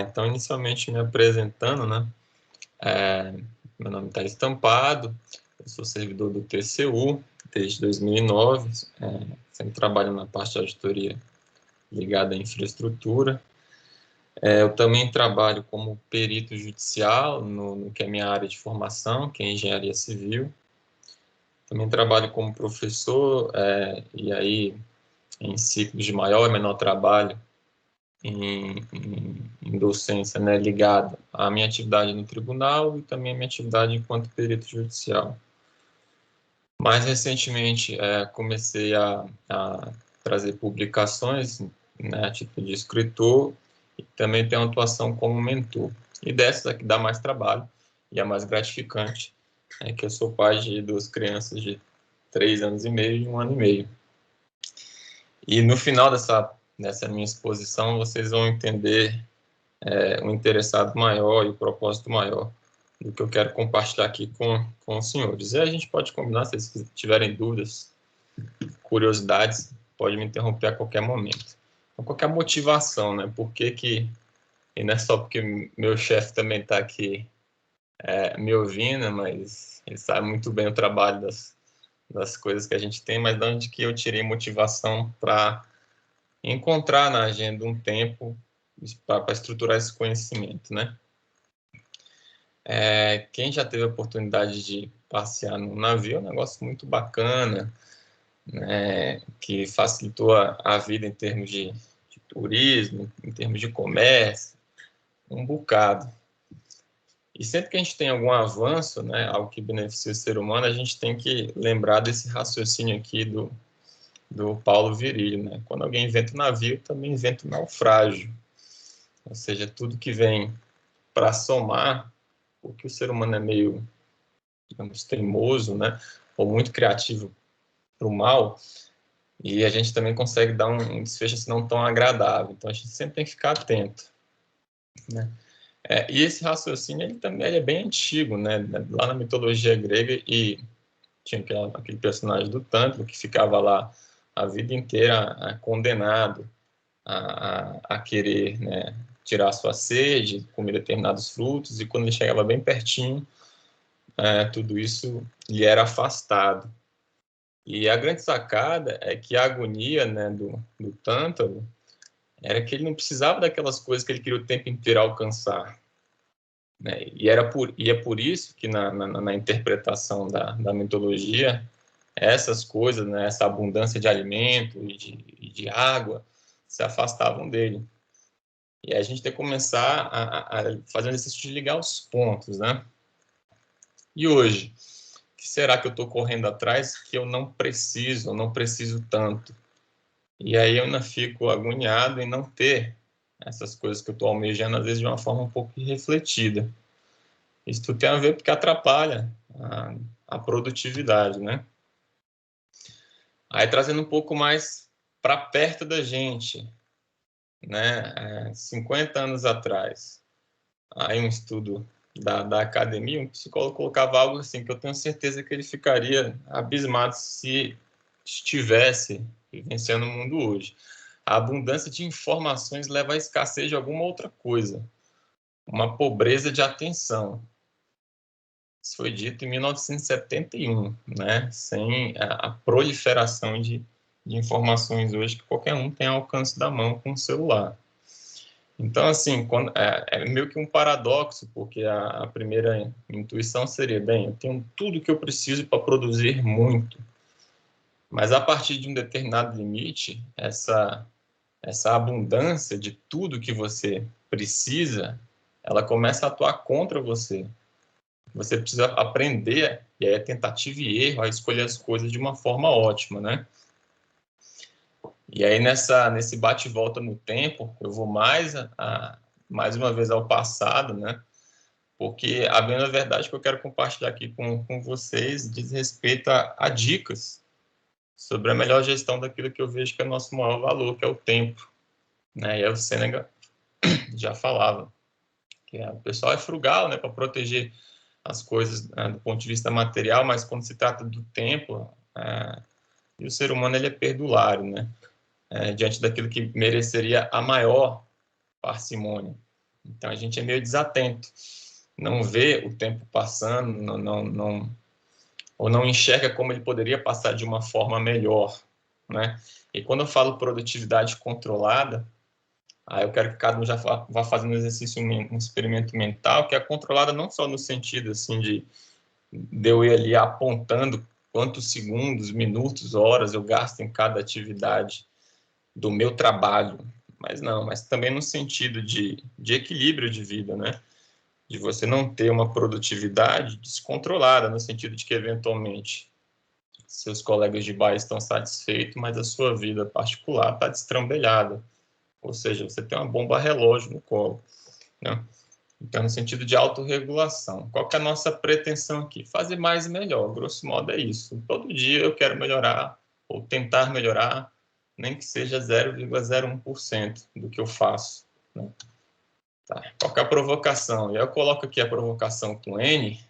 Então, inicialmente me apresentando, né? Meu nome está Estampado, eu sou servidor do TCU desde 2009, sempre trabalho na parte de auditoria ligada à infraestrutura. Eu também trabalho como perito judicial, no que é minha área de formação, que é engenharia civil. Também trabalho como professor, e aí em ciclos de maior e menor trabalho, em docência, né, ligada à minha atividade no tribunal e também à minha atividade enquanto perito judicial. Mais recentemente, comecei a trazer publicações, né, a título de escritor, e também tenho uma atuação como mentor. E dessas aqui dá mais trabalho e é mais gratificante, que eu sou pai de duas crianças de 3 anos e meio e 1 ano e meio. E no final dessa minha exposição, vocês vão entender o interessado maior e o propósito maior do que eu quero compartilhar aqui com os senhores. E a gente pode combinar, se vocês tiverem dúvidas, curiosidades, pode me interromper a qualquer momento. Então, qualquer motivação, né? Por que e não é só porque meu chefe também está aqui me ouvindo, mas ele sabe muito bem o trabalho das coisas que a gente tem, mas de onde que eu tirei motivação para encontrar na agenda um tempo para estruturar esse conhecimento, né? Quem já teve a oportunidade de passear no navio é um negócio muito bacana, né, que facilitou a vida em termos de turismo, em termos de comércio, um bocado. E sempre que a gente tem algum avanço, né, algo que beneficia o ser humano, a gente tem que lembrar desse raciocínio aqui do Paulo Virilio, né? Quando alguém inventa um navio, também inventa um naufrágio. Ou seja, tudo que vem para somar, porque o ser humano é meio, digamos, teimoso, né, ou muito criativo para o mal, e a gente também consegue dar um desfecho assim, não tão agradável. Então, a gente sempre tem que ficar atento, né? E esse raciocínio, ele também é bem antigo, né? Lá na mitologia grega, e tinha aquele personagem do Tântalo que ficava lá a vida inteira condenado a querer, né, tirar sua sede, comer determinados frutos, e quando ele chegava bem pertinho, tudo isso lhe era afastado. E a grande sacada é que a agonia, né, do Tântalo era que ele não precisava daquelas coisas que ele queria o tempo inteiro alcançar, né? E é por isso que na interpretação da mitologia, essas coisas, né, essa abundância de alimento e de água, se afastavam dele. E aí a gente tem que começar a fazer um exercício de ligar os pontos, né? E hoje, o que será que eu estou correndo atrás que eu não preciso tanto? E aí eu ainda fico agoniado em não ter essas coisas que eu estou almejando, às vezes, de uma forma um pouco irrefletida. Isso tudo tem a ver porque atrapalha a produtividade, né? Aí trazendo um pouco mais para perto da gente, né? 50 anos atrás, aí um estudo da academia, um psicólogo colocava algo assim, que eu tenho certeza que ele ficaria abismado se estivesse vivenciando o mundo hoje. A abundância de informações leva à escassez de alguma outra coisa, uma pobreza de atenção. Isso foi dito em 1971, né? Sem a proliferação de informações hoje que qualquer um tem ao alcance da mão com o celular. Então, assim, é meio que um paradoxo, porque a primeira intuição seria, bem, eu tenho tudo que eu preciso para produzir muito, mas a partir de um determinado limite, essa abundância de tudo que você precisa, ela começa a atuar contra você. Você precisa aprender, e aí é tentativa e erro, a escolher as coisas de uma forma ótima, né? E aí, nesse bate e volta no tempo, eu vou mais uma vez ao passado, né? Porque a bem da verdade que eu quero compartilhar aqui com vocês diz respeito a dicas sobre a melhor gestão daquilo que eu vejo que é o nosso maior valor, que é o tempo, né? E aí o Sêneca já falava que o pessoal é frugal, né, para proteger as coisas, né, do ponto de vista material, mas quando se trata do tempo, e o ser humano ele é perdulário, né? Diante daquilo que mereceria a maior parcimônia. Então, a gente é meio desatento, não vê o tempo passando, ou não enxerga como ele poderia passar de uma forma melhor, né? E quando eu falo produtividade controlada, aí eu quero que cada um já vá fazendo um exercício, um experimento mental, que é controlada não só no sentido assim de eu ir ali apontando quantos segundos, minutos, horas eu gasto em cada atividade do meu trabalho, mas também no sentido de equilíbrio de vida, né? De você não ter uma produtividade descontrolada, no sentido de que, eventualmente, seus colegas de bar estão satisfeitos, mas a sua vida particular está destrambelhada. Ou seja, você tem uma bomba relógio no colo, né? Então, no sentido de autorregulação. Qual que é a nossa pretensão aqui? Fazer mais e melhor. Grosso modo é isso. Todo dia eu quero melhorar, ou tentar melhorar, nem que seja 0,01% do que eu faço, né? Tá. Qual que é a provocação? E eu coloco aqui a provocação com N,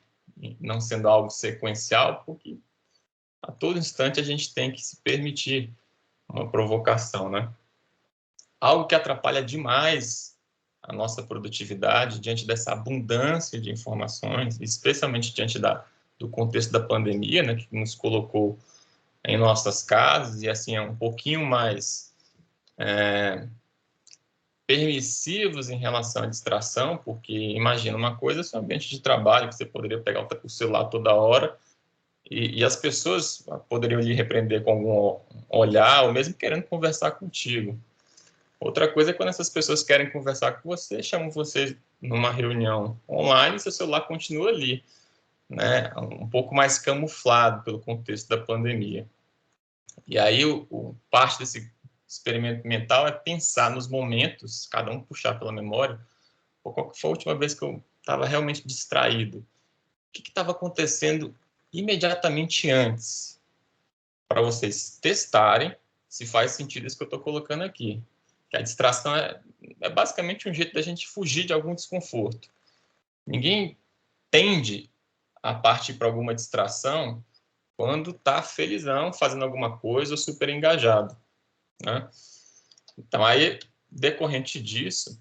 não sendo algo sequencial, porque a todo instante a gente tem que se permitir uma provocação, né? Algo que atrapalha demais a nossa produtividade diante dessa abundância de informações, especialmente diante do contexto da pandemia, né, que nos colocou em nossas casas, e assim é um pouquinho mais permissivos em relação à distração, porque imagina, uma coisa é seu ambiente de trabalho, que você poderia pegar o celular toda hora, e as pessoas poderiam lhe repreender com algum olhar, ou mesmo querendo conversar contigo. Outra coisa é quando essas pessoas querem conversar com você, chamam você numa reunião online e seu celular continua ali, né? Um pouco mais camuflado pelo contexto da pandemia. E aí, parte desse experimento mental é pensar nos momentos, cada um puxar pela memória, qual foi a última vez que eu estava realmente distraído? O que estava acontecendo imediatamente antes? Para vocês testarem se faz sentido isso que eu estou colocando aqui. Que a distração é basicamente um jeito da gente fugir de algum desconforto. Ninguém tende a partir para alguma distração quando está felizão, fazendo alguma coisa ou super engajado, né? Então, aí, decorrente disso,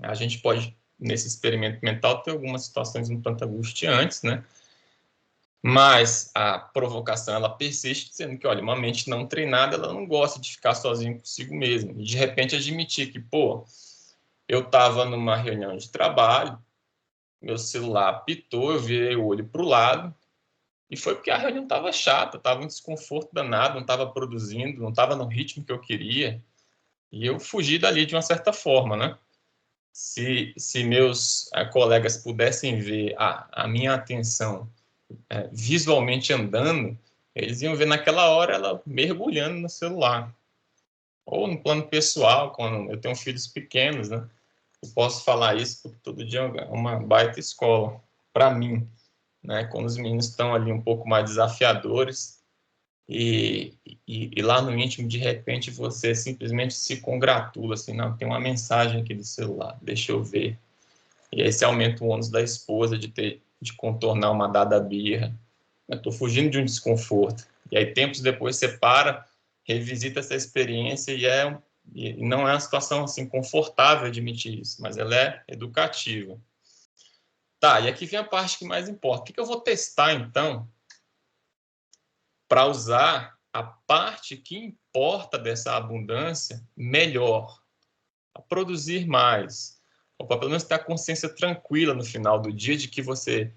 a gente pode, nesse experimento mental, ter algumas situações um tanto angustiantes, né? Mas a provocação, ela persiste, dizendo que, olha, uma mente não treinada, ela não gosta de ficar sozinha consigo mesma. E, de repente, admitir que, pô, eu estava numa reunião de trabalho, meu celular apitou, eu virei o olho para o lado, e foi porque a reunião estava chata, estava um desconforto danado, não estava produzindo, não estava no ritmo que eu queria, e eu fugi dali de uma certa forma, né? Se meus colegas pudessem ver a minha atenção visualmente andando, eles iam ver naquela hora ela mergulhando no celular. Ou no plano pessoal, quando eu tenho filhos pequenos, né? Eu posso falar isso porque todo dia é uma baita escola para mim, né? Quando os meninos estão ali um pouco mais desafiadores e lá no íntimo, de repente, você simplesmente se congratula, assim, não, tem uma mensagem aqui do celular, deixa eu ver. E aí você aumenta o ônus da esposa de contornar uma dada birra. Eu estou fugindo de um desconforto. E aí, tempos depois, você para, revisita essa experiência e não é uma situação assim confortável admitir isso, mas ela é educativa. Tá, e aqui vem a parte que mais importa. O que eu vou testar, então, para usar a parte que importa dessa abundância melhor, a produzir mais, ou para pelo menos ter a consciência tranquila no final do dia de que você,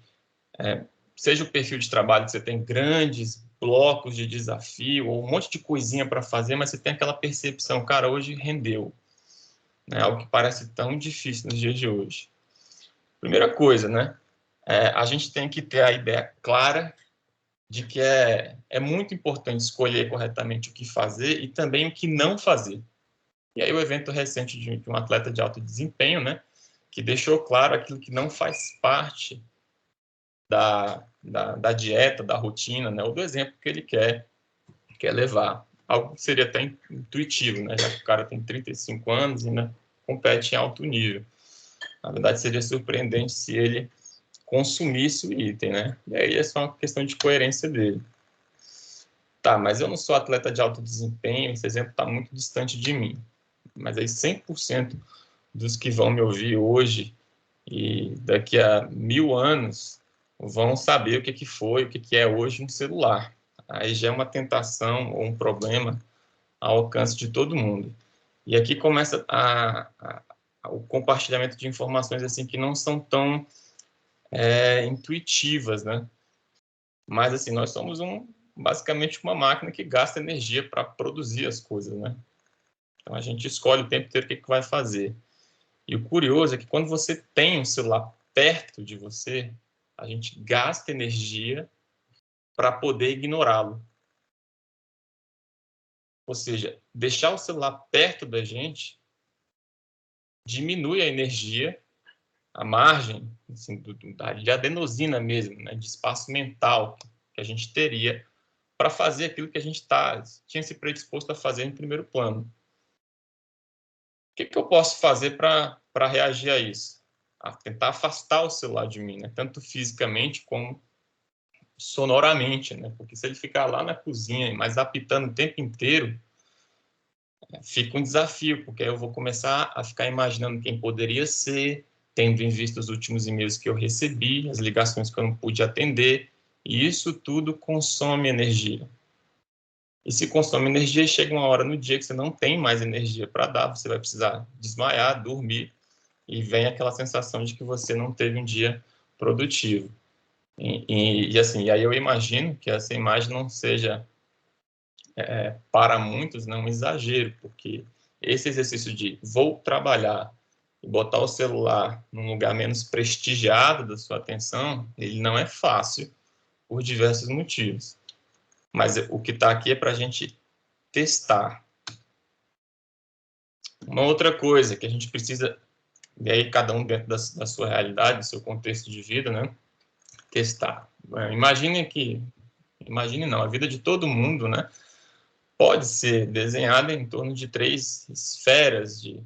seja o perfil de trabalho que você tem grandes blocos de desafio, ou um monte de coisinha para fazer, mas você tem aquela percepção, cara, hoje rendeu, né? Algo que parece tão difícil nos dias de hoje. Primeira coisa, né? A gente tem que ter a ideia clara de que é muito importante escolher corretamente o que fazer e também o que não fazer. E aí o evento recente de um atleta de alto desempenho, né, que deixou claro aquilo que não faz parte da dieta, da rotina, né, ou do exemplo que ele quer levar. Algo que seria até intuitivo, né, já que o cara tem 35 anos e ainda compete em alto nível. Na verdade, seria surpreendente se ele consumisse o item, né? E aí é só uma questão de coerência dele. Tá, mas eu não sou atleta de alto desempenho, esse exemplo está muito distante de mim. Mas aí 100% dos que vão me ouvir hoje e daqui a 1000 anos vão saber o que foi, o que é hoje um celular. Aí já é uma tentação ou um problema ao alcance de todo mundo. E aqui começa o compartilhamento de informações assim que não são tão intuitivas, né? Mas assim, nós somos basicamente uma máquina que gasta energia para produzir as coisas, né? Então a gente escolhe o tempo inteiro o que vai fazer. E o curioso é que quando você tem um celular perto de você, a gente gasta energia para poder ignorá-lo. Ou seja, deixar o celular perto da gente diminui a energia, a margem assim, de adenosina mesmo, né, de espaço mental que a gente teria para fazer aquilo que a gente tinha se predisposto a fazer em primeiro plano. O que eu posso fazer para reagir a isso? A tentar afastar o celular de mim, né, tanto fisicamente como sonoramente, né? Porque se ele ficar lá na cozinha, mas apitando o tempo inteiro, fica um desafio, porque aí eu vou começar a ficar imaginando quem poderia ser, tendo em vista os últimos e-mails que eu recebi, as ligações que eu não pude atender, e isso tudo consome energia. E se consome energia, chega uma hora no dia que você não tem mais energia para dar, você vai precisar desmaiar, dormir, e vem aquela sensação de que você não teve um dia produtivo. Assim, e aí eu imagino que essa imagem não seja, para muitos, um exagero, porque esse exercício de vou trabalhar e botar o celular num lugar menos prestigiado da sua atenção, ele não é fácil por diversos motivos. Mas o que está aqui é para a gente testar. Uma outra coisa que a gente precisa, e aí cada um dentro da sua realidade, do seu contexto de vida, né, testar. Imagine não, a vida de todo mundo, né, pode ser desenhada em torno de 3 esferas de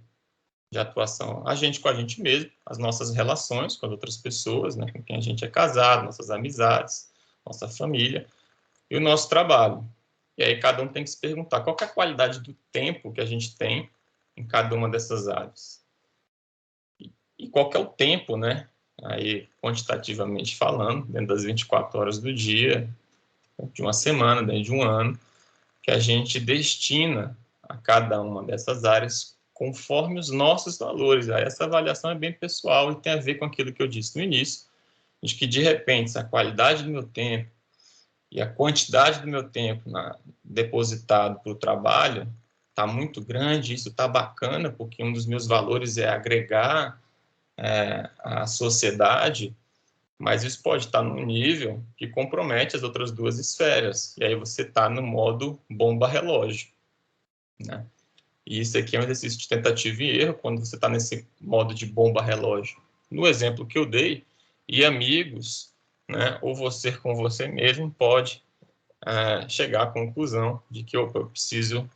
atuação. A gente com a gente mesmo, as nossas relações com as outras pessoas, né, com quem a gente é casado, nossas amizades, nossa família, e o nosso trabalho. E aí cada um tem que se perguntar qual que é a qualidade do tempo que a gente tem em cada uma dessas áreas. E qual que é o tempo, né, aí quantitativamente falando, dentro das 24 horas do dia, de uma semana, dentro de um ano, que a gente destina a cada uma dessas áreas conforme os nossos valores. Aí essa avaliação é bem pessoal e tem a ver com aquilo que eu disse no início, de que, de repente, a qualidade do meu tempo e a quantidade do meu tempo depositado para o trabalho está muito grande, isso está bacana, porque um dos meus valores é agregar a sociedade, mas isso pode estar num nível que compromete as outras duas esferas. E aí você está no modo bomba-relógio, né? E isso aqui é um exercício de tentativa e erro quando você está nesse modo de bomba-relógio. No exemplo que eu dei, e amigos, né, ou você com você mesmo, pode chegar à conclusão de que eu preciso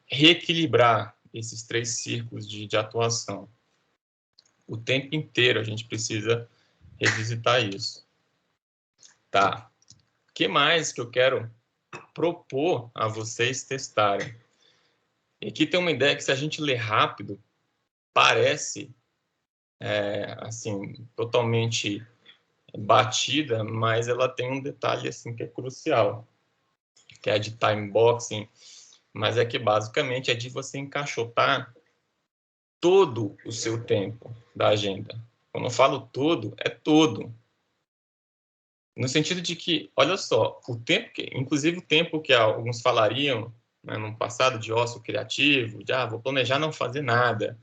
reequilibrar esses 3 círculos de atuação. O tempo inteiro a gente precisa revisitar isso. Tá. O que mais que eu quero propor a vocês testarem? E aqui tem uma ideia que, se a gente ler rápido, parece assim, totalmente batida, mas ela tem um detalhe assim que é crucial, que é a de time boxing, mas é que basicamente é de você encaixotar todo o seu tempo da agenda. Quando eu falo todo, é todo. No sentido de que, olha só, inclusive o tempo que alguns falariam, né, no passado, de ócio criativo, de vou planejar não fazer nada,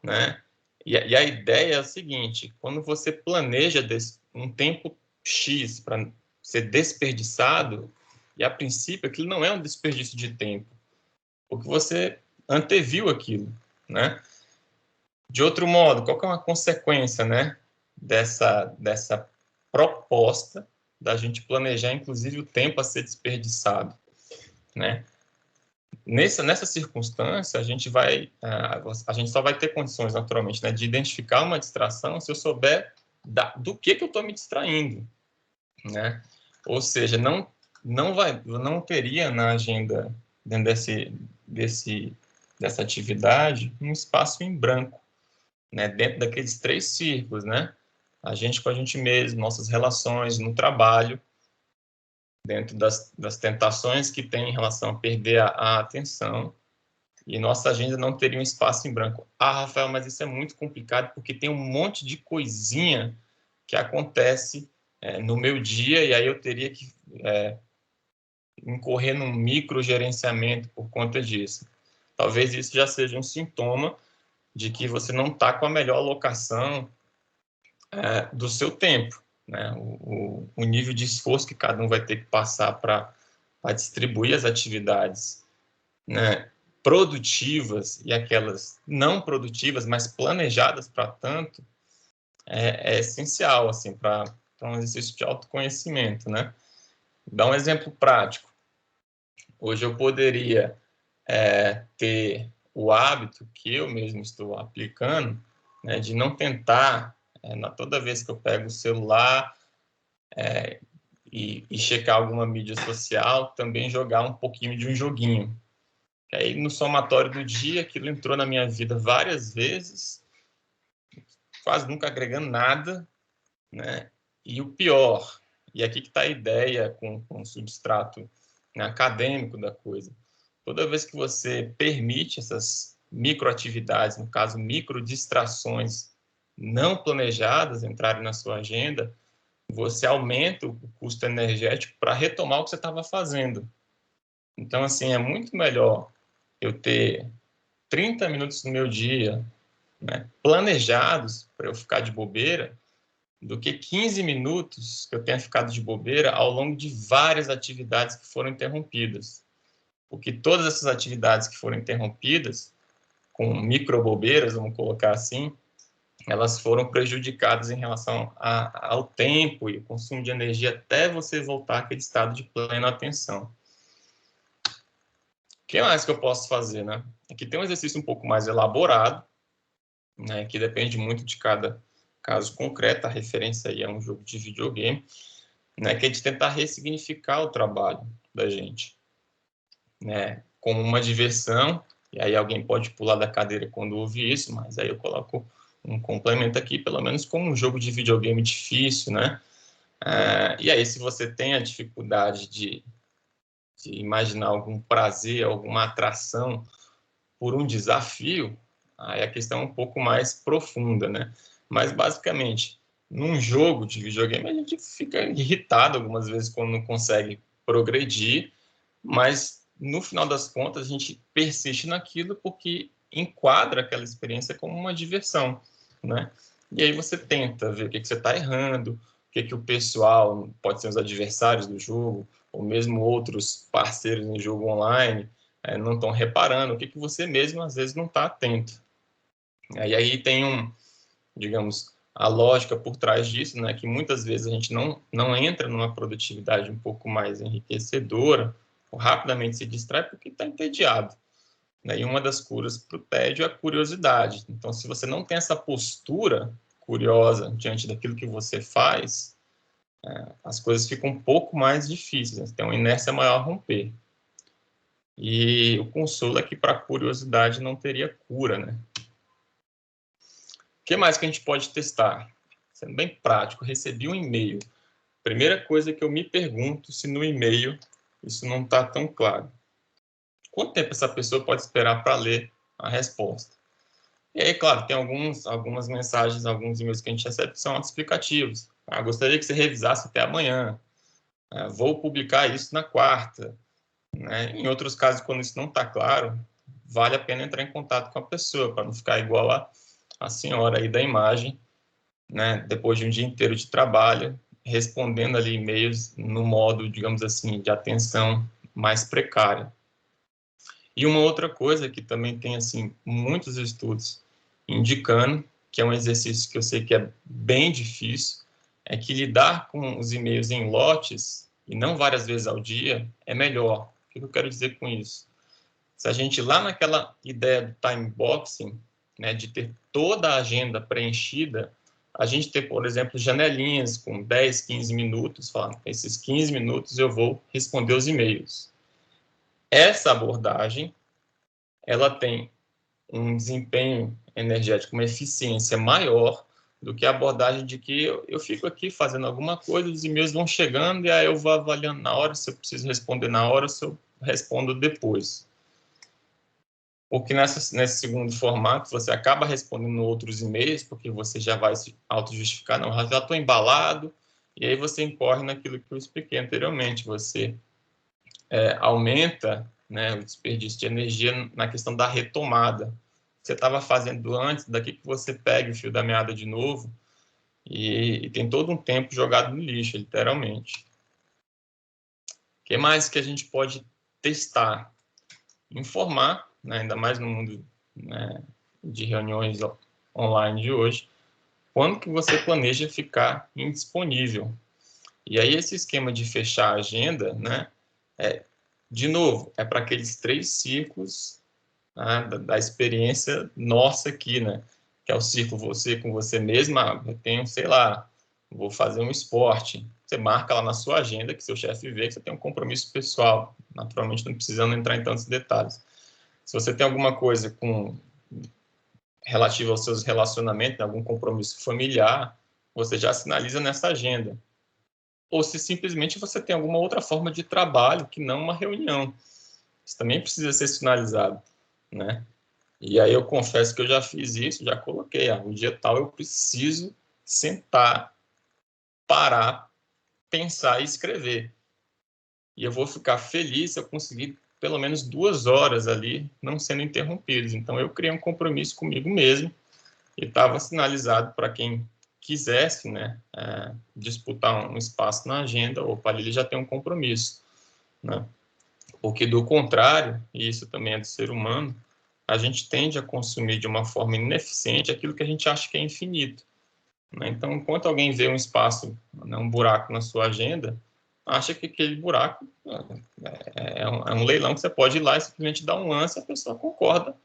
né? E a ideia é o seguinte: quando você planeja um tempo X para ser desperdiçado, e a princípio aquilo não é um desperdício de tempo, porque você anteviu aquilo, né? De outro modo, qual que é uma consequência, né, dessa proposta da gente planejar, inclusive, o tempo a ser desperdiçado, né? Nessa circunstância, a gente só vai ter condições, naturalmente, né, de identificar uma distração se eu souber do que eu estou me distraindo, né? Ou seja, não teria na agenda, dentro dessa atividade, um espaço em branco, né, dentro daqueles 3 círculos, né? A gente com a gente mesmo, nossas relações no trabalho, dentro das tentações que tem em relação a perder a atenção, e nossa agenda não teria um espaço em branco. Ah, Rafael, mas isso é muito complicado, porque tem um monte de coisinha que acontece no meu dia, e aí eu teria que incorrer num microgerenciamento por conta disso. Talvez isso já seja um sintoma de que você não está com a melhor alocação do seu tempo, né? O nível de esforço que cada um vai ter que passar para distribuir as atividades, né, produtivas e aquelas não produtivas, mas planejadas para tanto, é essencial assim, para um exercício de autoconhecimento, né? Dá um exemplo prático. Hoje eu poderia ter o hábito que eu mesmo estou aplicando, né, de não tentar, toda vez que eu pego o celular e checar alguma mídia social, também jogar um pouquinho de um joguinho. Que aí, no somatório do dia, aquilo entrou na minha vida várias vezes, quase nunca agregando nada, né? E o pior, e aqui que está a ideia com o substrato, né, acadêmico da coisa, toda vez que você permite essas microatividades, no caso, microdistrações não planejadas entrarem na sua agenda, você aumenta o custo energético para retomar o que você estava fazendo. Então, assim, é muito melhor eu ter 30 minutos no meu dia, né, planejados para eu ficar de bobeira, do que 15 minutos que eu tenha ficado de bobeira ao longo de várias atividades que foram interrompidas. Porque todas essas atividades que foram interrompidas, com microbobeiras, vamos colocar assim, elas foram prejudicadas em relação ao tempo e o consumo de energia até você voltar àquele estado de plena atenção. O que mais que eu posso fazer, né? Aqui tem um exercício um pouco mais elaborado, né, que depende muito de cada caso concreto. A referência aí é um jogo de videogame, né, que é de tentar ressignificar o trabalho da gente, né, como uma diversão. E aí alguém pode pular da cadeira quando ouve isso, mas aí eu coloco um complemento aqui, pelo menos como um jogo de videogame difícil, né? E aí, se você tem a dificuldade de imaginar algum prazer, alguma atração por um desafio, aí a questão é um pouco mais profunda, né? Mas, basicamente, num jogo de videogame, a gente fica irritado algumas vezes quando não consegue progredir, mas, no final das contas, a gente persiste naquilo porque enquadra aquela experiência como uma diversão, né? E aí você tenta ver o que você está errando, o que o pessoal, pode ser os adversários do jogo, ou mesmo outros parceiros no jogo online, não estão reparando, o que você mesmo, às vezes, não está atento. E aí tem digamos, a lógica por trás disso, né, que muitas vezes a gente não entra numa produtividade um pouco mais enriquecedora, ou rapidamente se distrai porque está entediado. Né? E uma das curas para o tédio é a curiosidade. Então, se você não tem essa postura curiosa diante daquilo que você faz, as coisas ficam um pouco mais difíceis, né? Tem uma inércia maior a romper. E o consolo é que para a curiosidade não teria cura, né? O que mais que a gente pode testar? Sendo bem prático, recebi um e-mail. Primeira coisa que eu me pergunto se no e-mail isso não está tão claro. Quanto tempo essa pessoa pode esperar para ler a resposta? E aí, claro, tem algumas mensagens, alguns e-mails que a gente recebe que são autoexplicativos. Gostaria que você revisasse até amanhã. Vou publicar isso na quarta. Né? Em outros casos, quando isso não está claro, vale a pena entrar em contato com a pessoa, para não ficar igual a senhora aí da imagem, né? Depois de um dia inteiro de trabalho, respondendo ali e-mails no modo, digamos assim, de atenção mais precária. E uma outra coisa que também tem assim muitos estudos indicando, que é um exercício que eu sei que é bem difícil, é que lidar com os e-mails em lotes, e não várias vezes ao dia, é melhor. O que eu quero dizer com isso? Se a gente lá naquela ideia do time boxing, né, de ter toda a agenda preenchida, a gente ter, por exemplo, janelinhas com 10, 15 minutos, falando, esses 15 minutos eu vou responder os e-mails. Essa abordagem, ela tem um desempenho energética, uma eficiência maior do que a abordagem de que eu fico aqui fazendo alguma coisa, os e-mails vão chegando e aí eu vou avaliando na hora se eu preciso responder na hora, se eu respondo depois. Porque nesse segundo formato, você acaba respondendo outros e-mails, porque você já vai se auto-justificar, não, já estou embalado, e aí você incorre naquilo que eu expliquei anteriormente, você aumenta, né, o desperdício de energia na questão da retomada. Você estava fazendo antes, daqui que você pega o fio da meada de novo, e tem todo um tempo jogado no lixo, literalmente. O que mais que a gente pode testar? Informar, né, ainda mais no mundo, né, de reuniões online de hoje, quando que você planeja ficar indisponível. E aí esse esquema de fechar a agenda, né, de novo, é para aqueles 3 ciclos, né, da experiência nossa aqui, né, que é o ciclo você com você mesma. Eu tenho, sei lá, vou fazer um esporte, você marca lá na sua agenda, que seu chefe vê que você tem um compromisso pessoal, naturalmente não precisando entrar em tantos detalhes. Se você tem alguma coisa relativa aos seus relacionamentos, algum compromisso familiar, você já sinaliza nessa agenda. Ou se simplesmente você tem alguma outra forma de trabalho que não uma reunião. Isso também precisa ser sinalizado, né? E aí eu confesso que eu já fiz isso, já coloquei, o dia tal eu preciso sentar, parar, pensar e escrever. E eu vou ficar feliz se eu conseguir pelo menos 2 horas ali não sendo interrompidos. Então eu criei um compromisso comigo mesmo e estava sinalizado para quem quisesse, né, disputar um espaço na agenda, opa, ali ele já tem um compromisso, né? Porque do contrário, e isso também é do ser humano, a gente tende a consumir de uma forma ineficiente aquilo que a gente acha que é infinito, né? Então, enquanto alguém vê um espaço, né, um buraco na sua agenda, acha que aquele buraco é um leilão que você pode ir lá e simplesmente dar um lance e a pessoa concorda,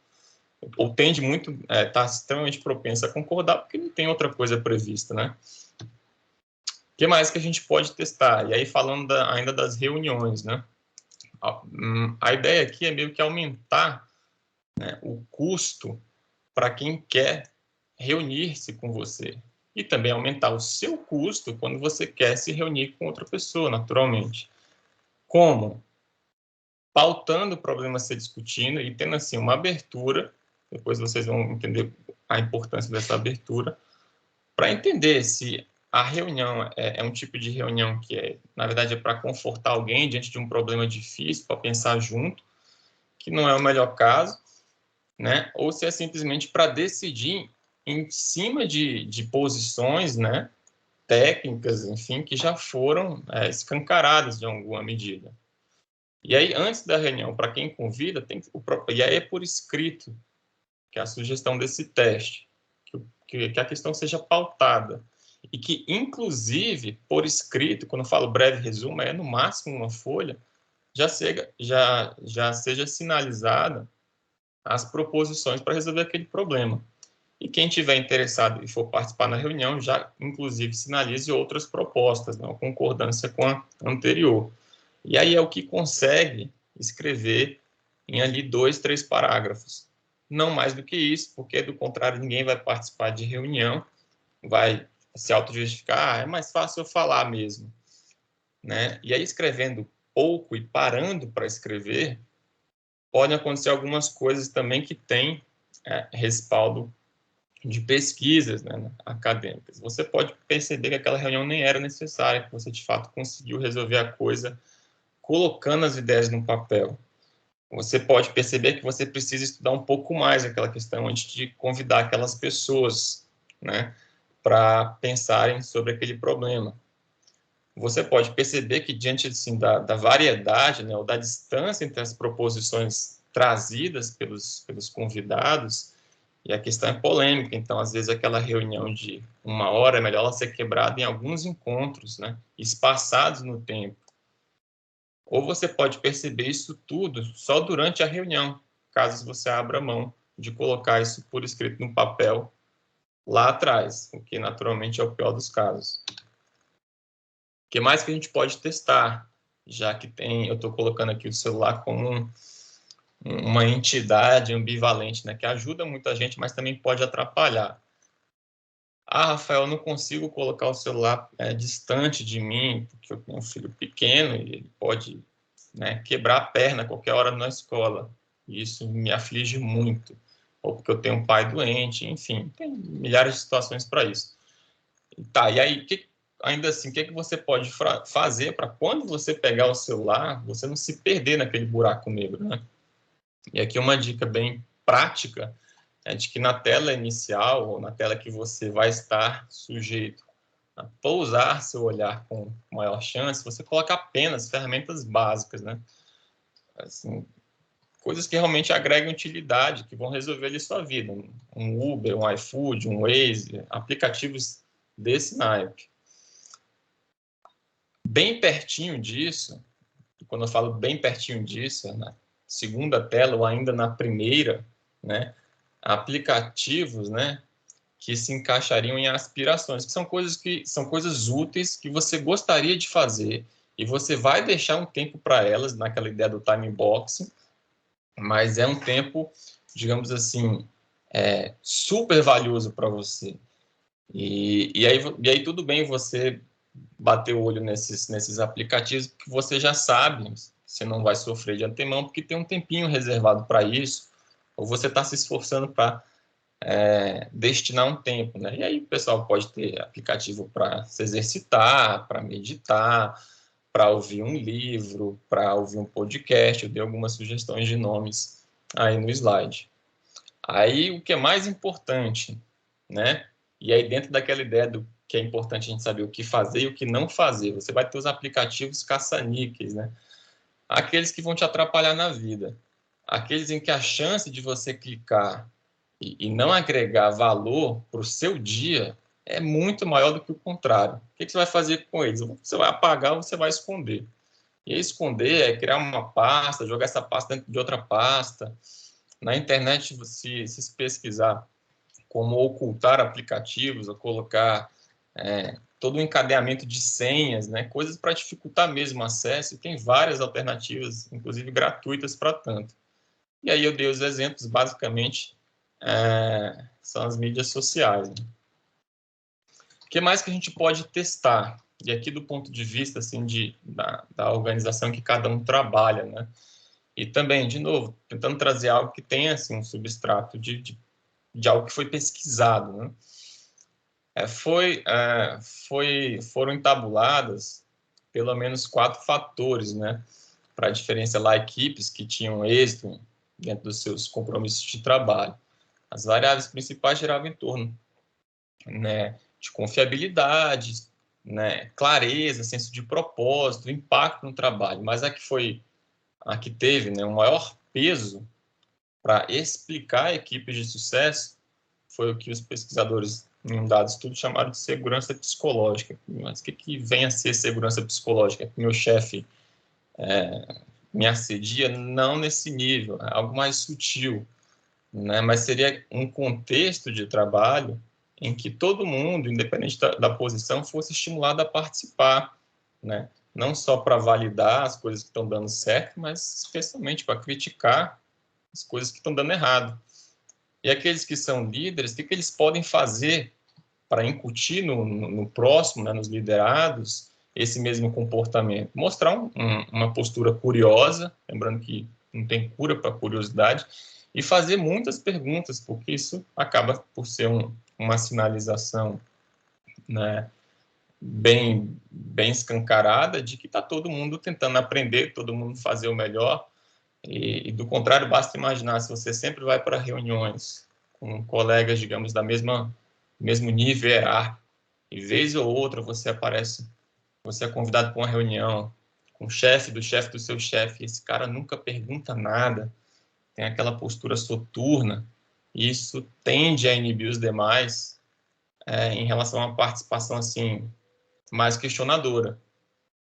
ou tende muito, está extremamente propensa a concordar, porque não tem outra coisa prevista, né? O que mais que a gente pode testar? E aí, falando ainda das reuniões, né? A ideia aqui é meio que aumentar, né, o custo para quem quer reunir-se com você. E também aumentar o seu custo quando você quer se reunir com outra pessoa, naturalmente. Como? Pautando o problema a ser discutido e tendo, assim, uma abertura, depois vocês vão entender a importância dessa abertura, para entender se a reunião é um tipo de reunião que, na verdade, é para confortar alguém diante de um problema difícil, para pensar junto, que não é o melhor caso, né? Ou se é simplesmente para decidir em cima de posições, né, técnicas, enfim, que já foram escancaradas de alguma medida. E aí, antes da reunião, para quem convida, e aí é por escrito, que é a sugestão desse teste, que a questão seja pautada. E que, inclusive, por escrito, quando eu falo breve resumo, é no máximo uma folha, já seja sinalizada as proposições para resolver aquele problema. E quem tiver interessado e for participar na reunião, já, inclusive, sinalize outras propostas, né, concordância com a anterior. E aí é o que consegue escrever em ali 2, 3 parágrafos. Não mais do que isso, porque, do contrário, ninguém vai participar de reunião, vai se auto-justificar, é mais fácil eu falar mesmo, né? E aí, escrevendo pouco e parando para escrever, podem acontecer algumas coisas também que têm respaldo de pesquisas, né, acadêmicas. Você pode perceber que aquela reunião nem era necessária, que você, de fato, conseguiu resolver a coisa colocando as ideias no papel. Você pode perceber que você precisa estudar um pouco mais aquela questão antes de convidar aquelas pessoas, né, para pensarem sobre aquele problema. Você pode perceber que, diante assim, da variedade, né, ou da distância entre as proposições trazidas pelos convidados, e a questão é polêmica, então, às vezes, aquela reunião de 1 hora é melhor ela ser quebrada em alguns encontros, né, espaçados no tempo. Ou você pode perceber isso tudo só durante a reunião, caso você abra mão de colocar isso por escrito no papel lá atrás, o que naturalmente é o pior dos casos. O que mais que a gente pode testar? Já que eu estou colocando aqui o celular como uma entidade ambivalente, né, que ajuda muita gente, mas também pode atrapalhar. Ah, Rafael, eu não consigo colocar o celular distante de mim, porque eu tenho um filho pequeno e ele pode, né, quebrar a perna a qualquer hora na escola. E isso me aflige muito. Ou porque eu tenho um pai doente, enfim, tem milhares de situações para isso. Tá, e aí, ainda assim, o que você pode fazer para quando você pegar o celular, você não se perder naquele buraco negro, né? E aqui uma dica bem prática é de que na tela inicial, ou na tela que você vai estar sujeito a pousar seu olhar com maior chance, você coloca apenas ferramentas básicas, né? Assim, coisas que realmente agregam utilidade, que vão resolver ali sua vida. Um Uber, um iFood, um Waze, aplicativos desse naipe. Bem pertinho disso, quando eu falo bem pertinho disso, na segunda tela ou ainda na primeira, né, aplicativos, né, que se encaixariam em aspirações, que são coisas úteis que você gostaria de fazer e você vai deixar um tempo para elas, naquela ideia do time boxing, mas é um tempo, digamos assim, super valioso para você. E aí tudo bem você bater o olho nesses aplicativos, porque você já sabe, você não vai sofrer de antemão, porque tem um tempinho reservado para isso, ou você está se esforçando para destinar um tempo, né? E aí o pessoal pode ter aplicativo para se exercitar, para meditar, para ouvir um livro, para ouvir um podcast. Eu dei algumas sugestões de nomes aí no slide. Aí o que é mais importante, né? E aí dentro daquela ideia do que é importante a gente saber o que fazer e o que não fazer, você vai ter os aplicativos caça-níqueis, né? Aqueles que vão te atrapalhar na vida. Aqueles em que a chance de você clicar e não agregar valor para o seu dia é muito maior do que o contrário. O que você vai fazer com eles? Você vai apagar ou você vai esconder. E esconder é criar uma pasta, jogar essa pasta dentro de outra pasta. Na internet, se pesquisar como ocultar aplicativos ou colocar todo o encadeamento de senhas, né, coisas para dificultar mesmo o acesso, e tem várias alternativas, inclusive gratuitas para tanto. E aí eu dei os exemplos, basicamente, são as mídias sociais. Né? O que mais que a gente pode testar? E aqui do ponto de vista assim, da organização que cada um trabalha, né? E também, de novo, tentando trazer algo que tenha assim, um substrato de algo que foi pesquisado, né? Foram entabuladas pelo menos 4 fatores, né? Para diferenciar equipes que tinham êxito dentro dos seus compromissos de trabalho. As variáveis principais giravam em torno, né, de confiabilidade, né, clareza, senso de propósito, impacto no trabalho. Mas a que teve, né, o maior peso para explicar equipes de sucesso foi o que os pesquisadores, em um dado estudo, chamaram de segurança psicológica. Mas o que vem a ser segurança psicológica? Meu chefe me assedia? Não nesse nível, é algo mais sutil, né? Mas seria um contexto de trabalho em que todo mundo, independente da posição, fosse estimulado a participar, né? Não só para validar as coisas que estão dando certo, mas especialmente para criticar as coisas que estão dando errado. E aqueles que são líderes, o que eles podem fazer para incutir no próximo, né, nos liderados, esse mesmo comportamento? Mostrar uma postura curiosa, lembrando que não tem cura para curiosidade, e fazer muitas perguntas, porque isso acaba por ser uma sinalização, né, bem escancarada de que está todo mundo tentando aprender, todo mundo fazer o melhor. E do contrário, basta imaginar, se você sempre vai para reuniões com colegas, digamos, mesmo nível hierárquico, e vez ou outra você é convidado para uma reunião com o chefe do seu chefe, e esse cara nunca pergunta nada, tem aquela postura soturna, e isso tende a inibir os demais em relação a uma participação assim, mais questionadora.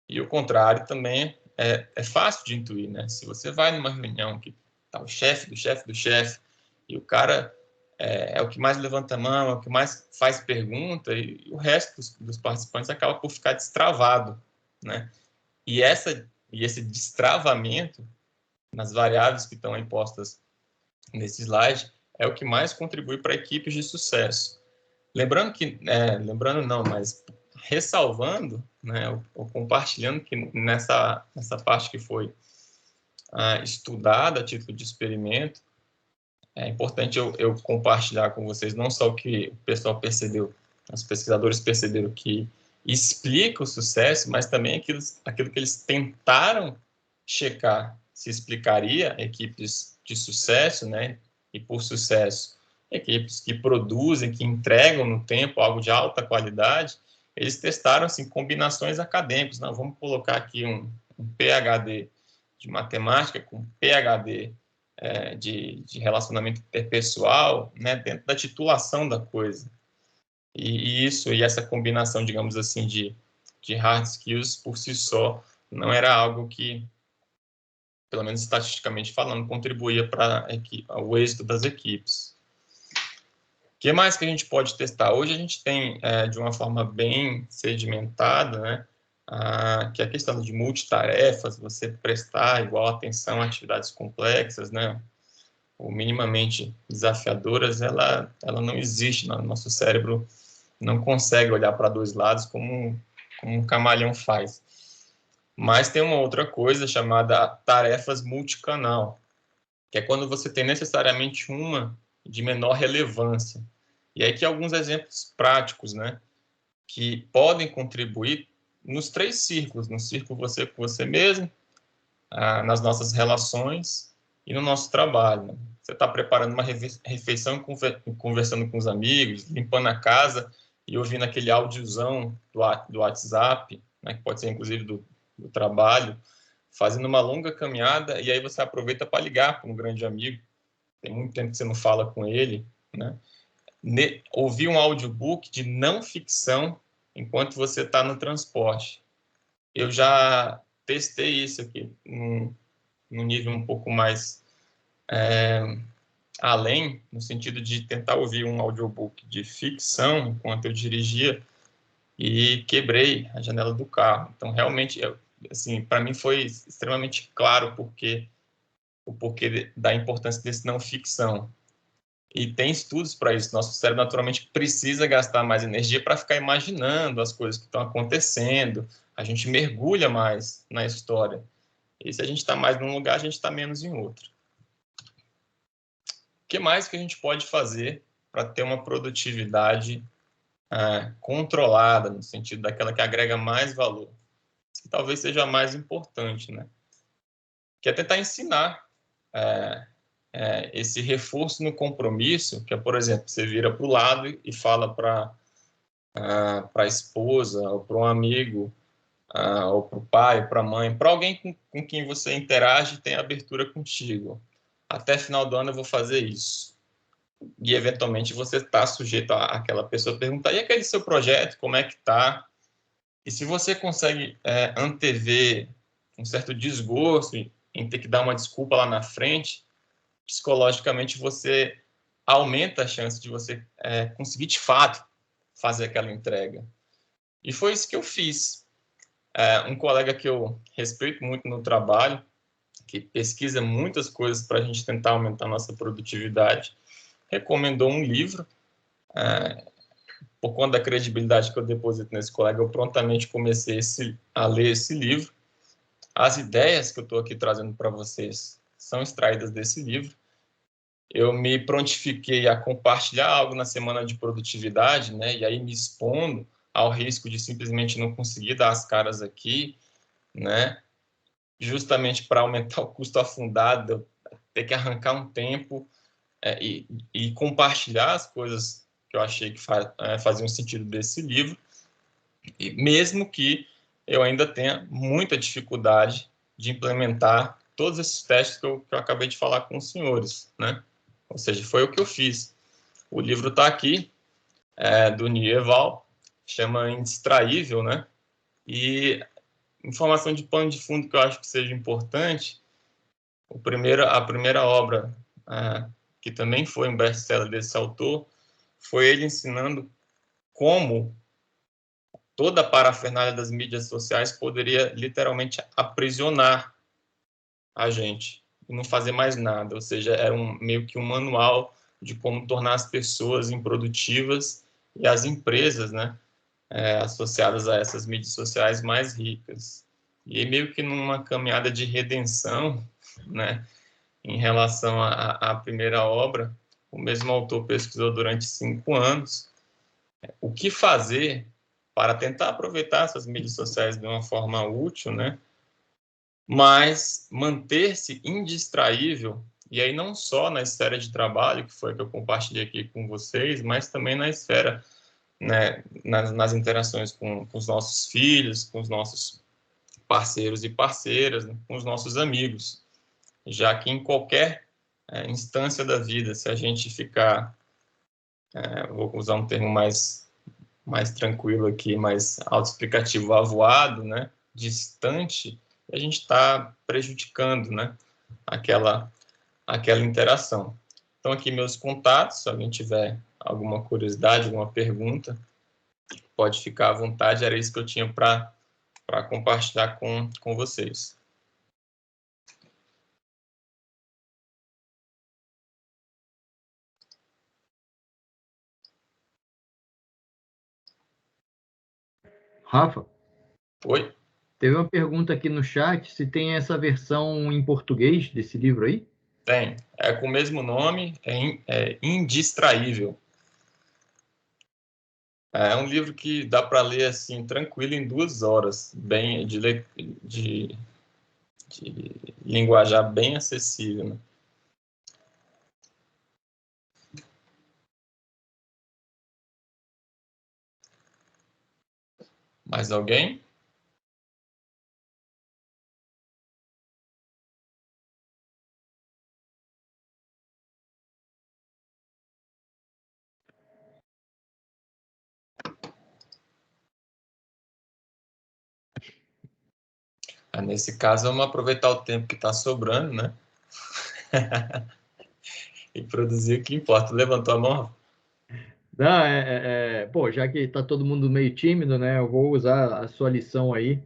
E o contrário também é fácil de intuir, né? Se você vai numa reunião que está o chefe do chefe do chefe, e o cara é o que mais levanta a mão, é o que mais faz pergunta, e o resto dos participantes acaba por ficar destravado, né? E esse destravamento nas variáveis que estão aí postas nesse slide, é o que mais contribui para equipes de sucesso. Lembrando que, lembrando não, mas ressalvando, né, ou compartilhando que nessa parte que foi estudada a título de experimento, é importante eu compartilhar com vocês não só o que o pessoal percebeu, os pesquisadores perceberam que explica o sucesso, mas também aquilo que eles tentaram checar se explicaria equipes de sucesso, né? E por sucesso, equipes que produzem, que entregam no tempo algo de alta qualidade. Eles testaram assim, combinações acadêmicas. Não, vamos colocar aqui um PhD de matemática com PhD de relacionamento interpessoal, né, dentro da titulação da coisa. E essa combinação, digamos assim, de hard skills por si só, não era algo que, pelo menos estatisticamente falando, contribuía para o êxito das equipes. O que mais que a gente pode testar? Hoje a gente tem, de uma forma bem sedimentada, né, que é a questão de multitarefas, você prestar igual atenção a atividades complexas, né, ou minimamente desafiadoras, ela não existe no nosso cérebro, não consegue olhar para dois lados como um camaleão faz. Mas tem uma outra coisa chamada tarefas multicanal, que é quando você tem necessariamente uma de menor relevância. E aí que alguns exemplos práticos, né, que podem contribuir nos 3 círculos, no círculo você com você mesmo, nas nossas relações e no nosso trabalho. Né? Você está preparando uma refeição e conversando com os amigos, limpando a casa e ouvindo aquele áudiozão do WhatsApp, né, que pode ser inclusive do trabalho, fazendo uma longa caminhada, e aí você aproveita para ligar para um grande amigo, tem muito tempo que você não fala com ele, né? Ouvir um audiobook de não ficção enquanto você está no transporte. Eu já testei isso aqui num nível um pouco mais além, no sentido de tentar ouvir um audiobook de ficção enquanto eu dirigia e quebrei a janela do carro. Então, realmente, assim, para mim foi extremamente claro o porquê da importância desse não ficção. E tem estudos para isso. Nosso cérebro, naturalmente, precisa gastar mais energia para ficar imaginando as coisas que estão acontecendo. A gente mergulha mais na história. E se a gente está mais num lugar, a gente está menos em outro. O que mais que a gente pode fazer para ter uma produtividade controlada, no sentido daquela que agrega mais valor? Isso que talvez seja a mais importante, né? Que é tentar ensinar esse reforço no compromisso, que é, por exemplo, você vira para o lado e fala para a esposa, ou para um amigo, ou para o pai, para a mãe, para alguém com quem você interage e tem abertura contigo. Até final do ano eu vou fazer isso. E, eventualmente, você está sujeito àquela pessoa perguntar, e aquele seu projeto, como é que está? E se você consegue antever um certo desgosto em ter que dar uma desculpa lá na frente, psicologicamente você aumenta a chance de você conseguir, de fato, fazer aquela entrega. E foi isso que eu fiz. Um colega que eu respeito muito no trabalho, que pesquisa muitas coisas para a gente tentar aumentar a nossa produtividade, recomendou um livro. Por conta da credibilidade que eu deposito nesse colega, eu prontamente comecei a ler esse livro. As ideias que eu estou aqui trazendo para vocês são extraídas desse livro. Eu me prontifiquei a compartilhar algo na semana de produtividade, né? E aí me expondo ao risco de simplesmente não conseguir dar as caras aqui, né? Justamente para aumentar o custo afundado, ter que arrancar um tempo e compartilhar as coisas que eu achei que faziam sentido desse livro, e mesmo que eu ainda tenha muita dificuldade de implementar todos esses testes que eu acabei de falar com os senhores, né? Ou seja, foi o que eu fiz. O livro está aqui, do Nieval, chama Indistraível, né? E informação de pano de fundo que eu acho que seja importante, a primeira obra, que também foi um best-seller desse autor, foi ele ensinando como toda a parafernália das mídias sociais poderia literalmente aprisionar a gente. não fazer mais nada, ou seja, era meio que um manual de como tornar as pessoas improdutivas e as empresas, né, associadas a essas mídias sociais mais ricas. E aí, meio que numa caminhada de redenção, né, em relação à primeira obra, o mesmo autor pesquisou durante 5 anos o que fazer para tentar aproveitar essas mídias sociais de uma forma útil, né, mas manter-se indistraível, e aí não só na esfera de trabalho, que foi que eu compartilhei aqui com vocês, mas também na esfera, né, nas interações com os nossos filhos, com os nossos parceiros e parceiras, né, com os nossos amigos, já que em qualquer instância da vida, se a gente ficar, vou usar um termo mais tranquilo aqui, mais autoexplicativo, avoado, né, distante, a gente está prejudicando, né, aquela interação. Então, aqui meus contatos, se alguém tiver alguma curiosidade, alguma pergunta, pode ficar à vontade, era isso que eu tinha para compartilhar com vocês. Rafa, Oi? teve uma pergunta aqui no chat se tem essa versão em português desse livro aí? Tem. É com o mesmo nome, é Indistraível. É um livro que dá para ler assim tranquilo em 2 horas, bem de linguajar bem acessível, né? Mais alguém? Nesse caso, vamos aproveitar o tempo que está sobrando, né? E produzir o que importa. Levantou a mão? Não, pô, já que tá todo mundo meio tímido, né? Eu vou usar a sua lição aí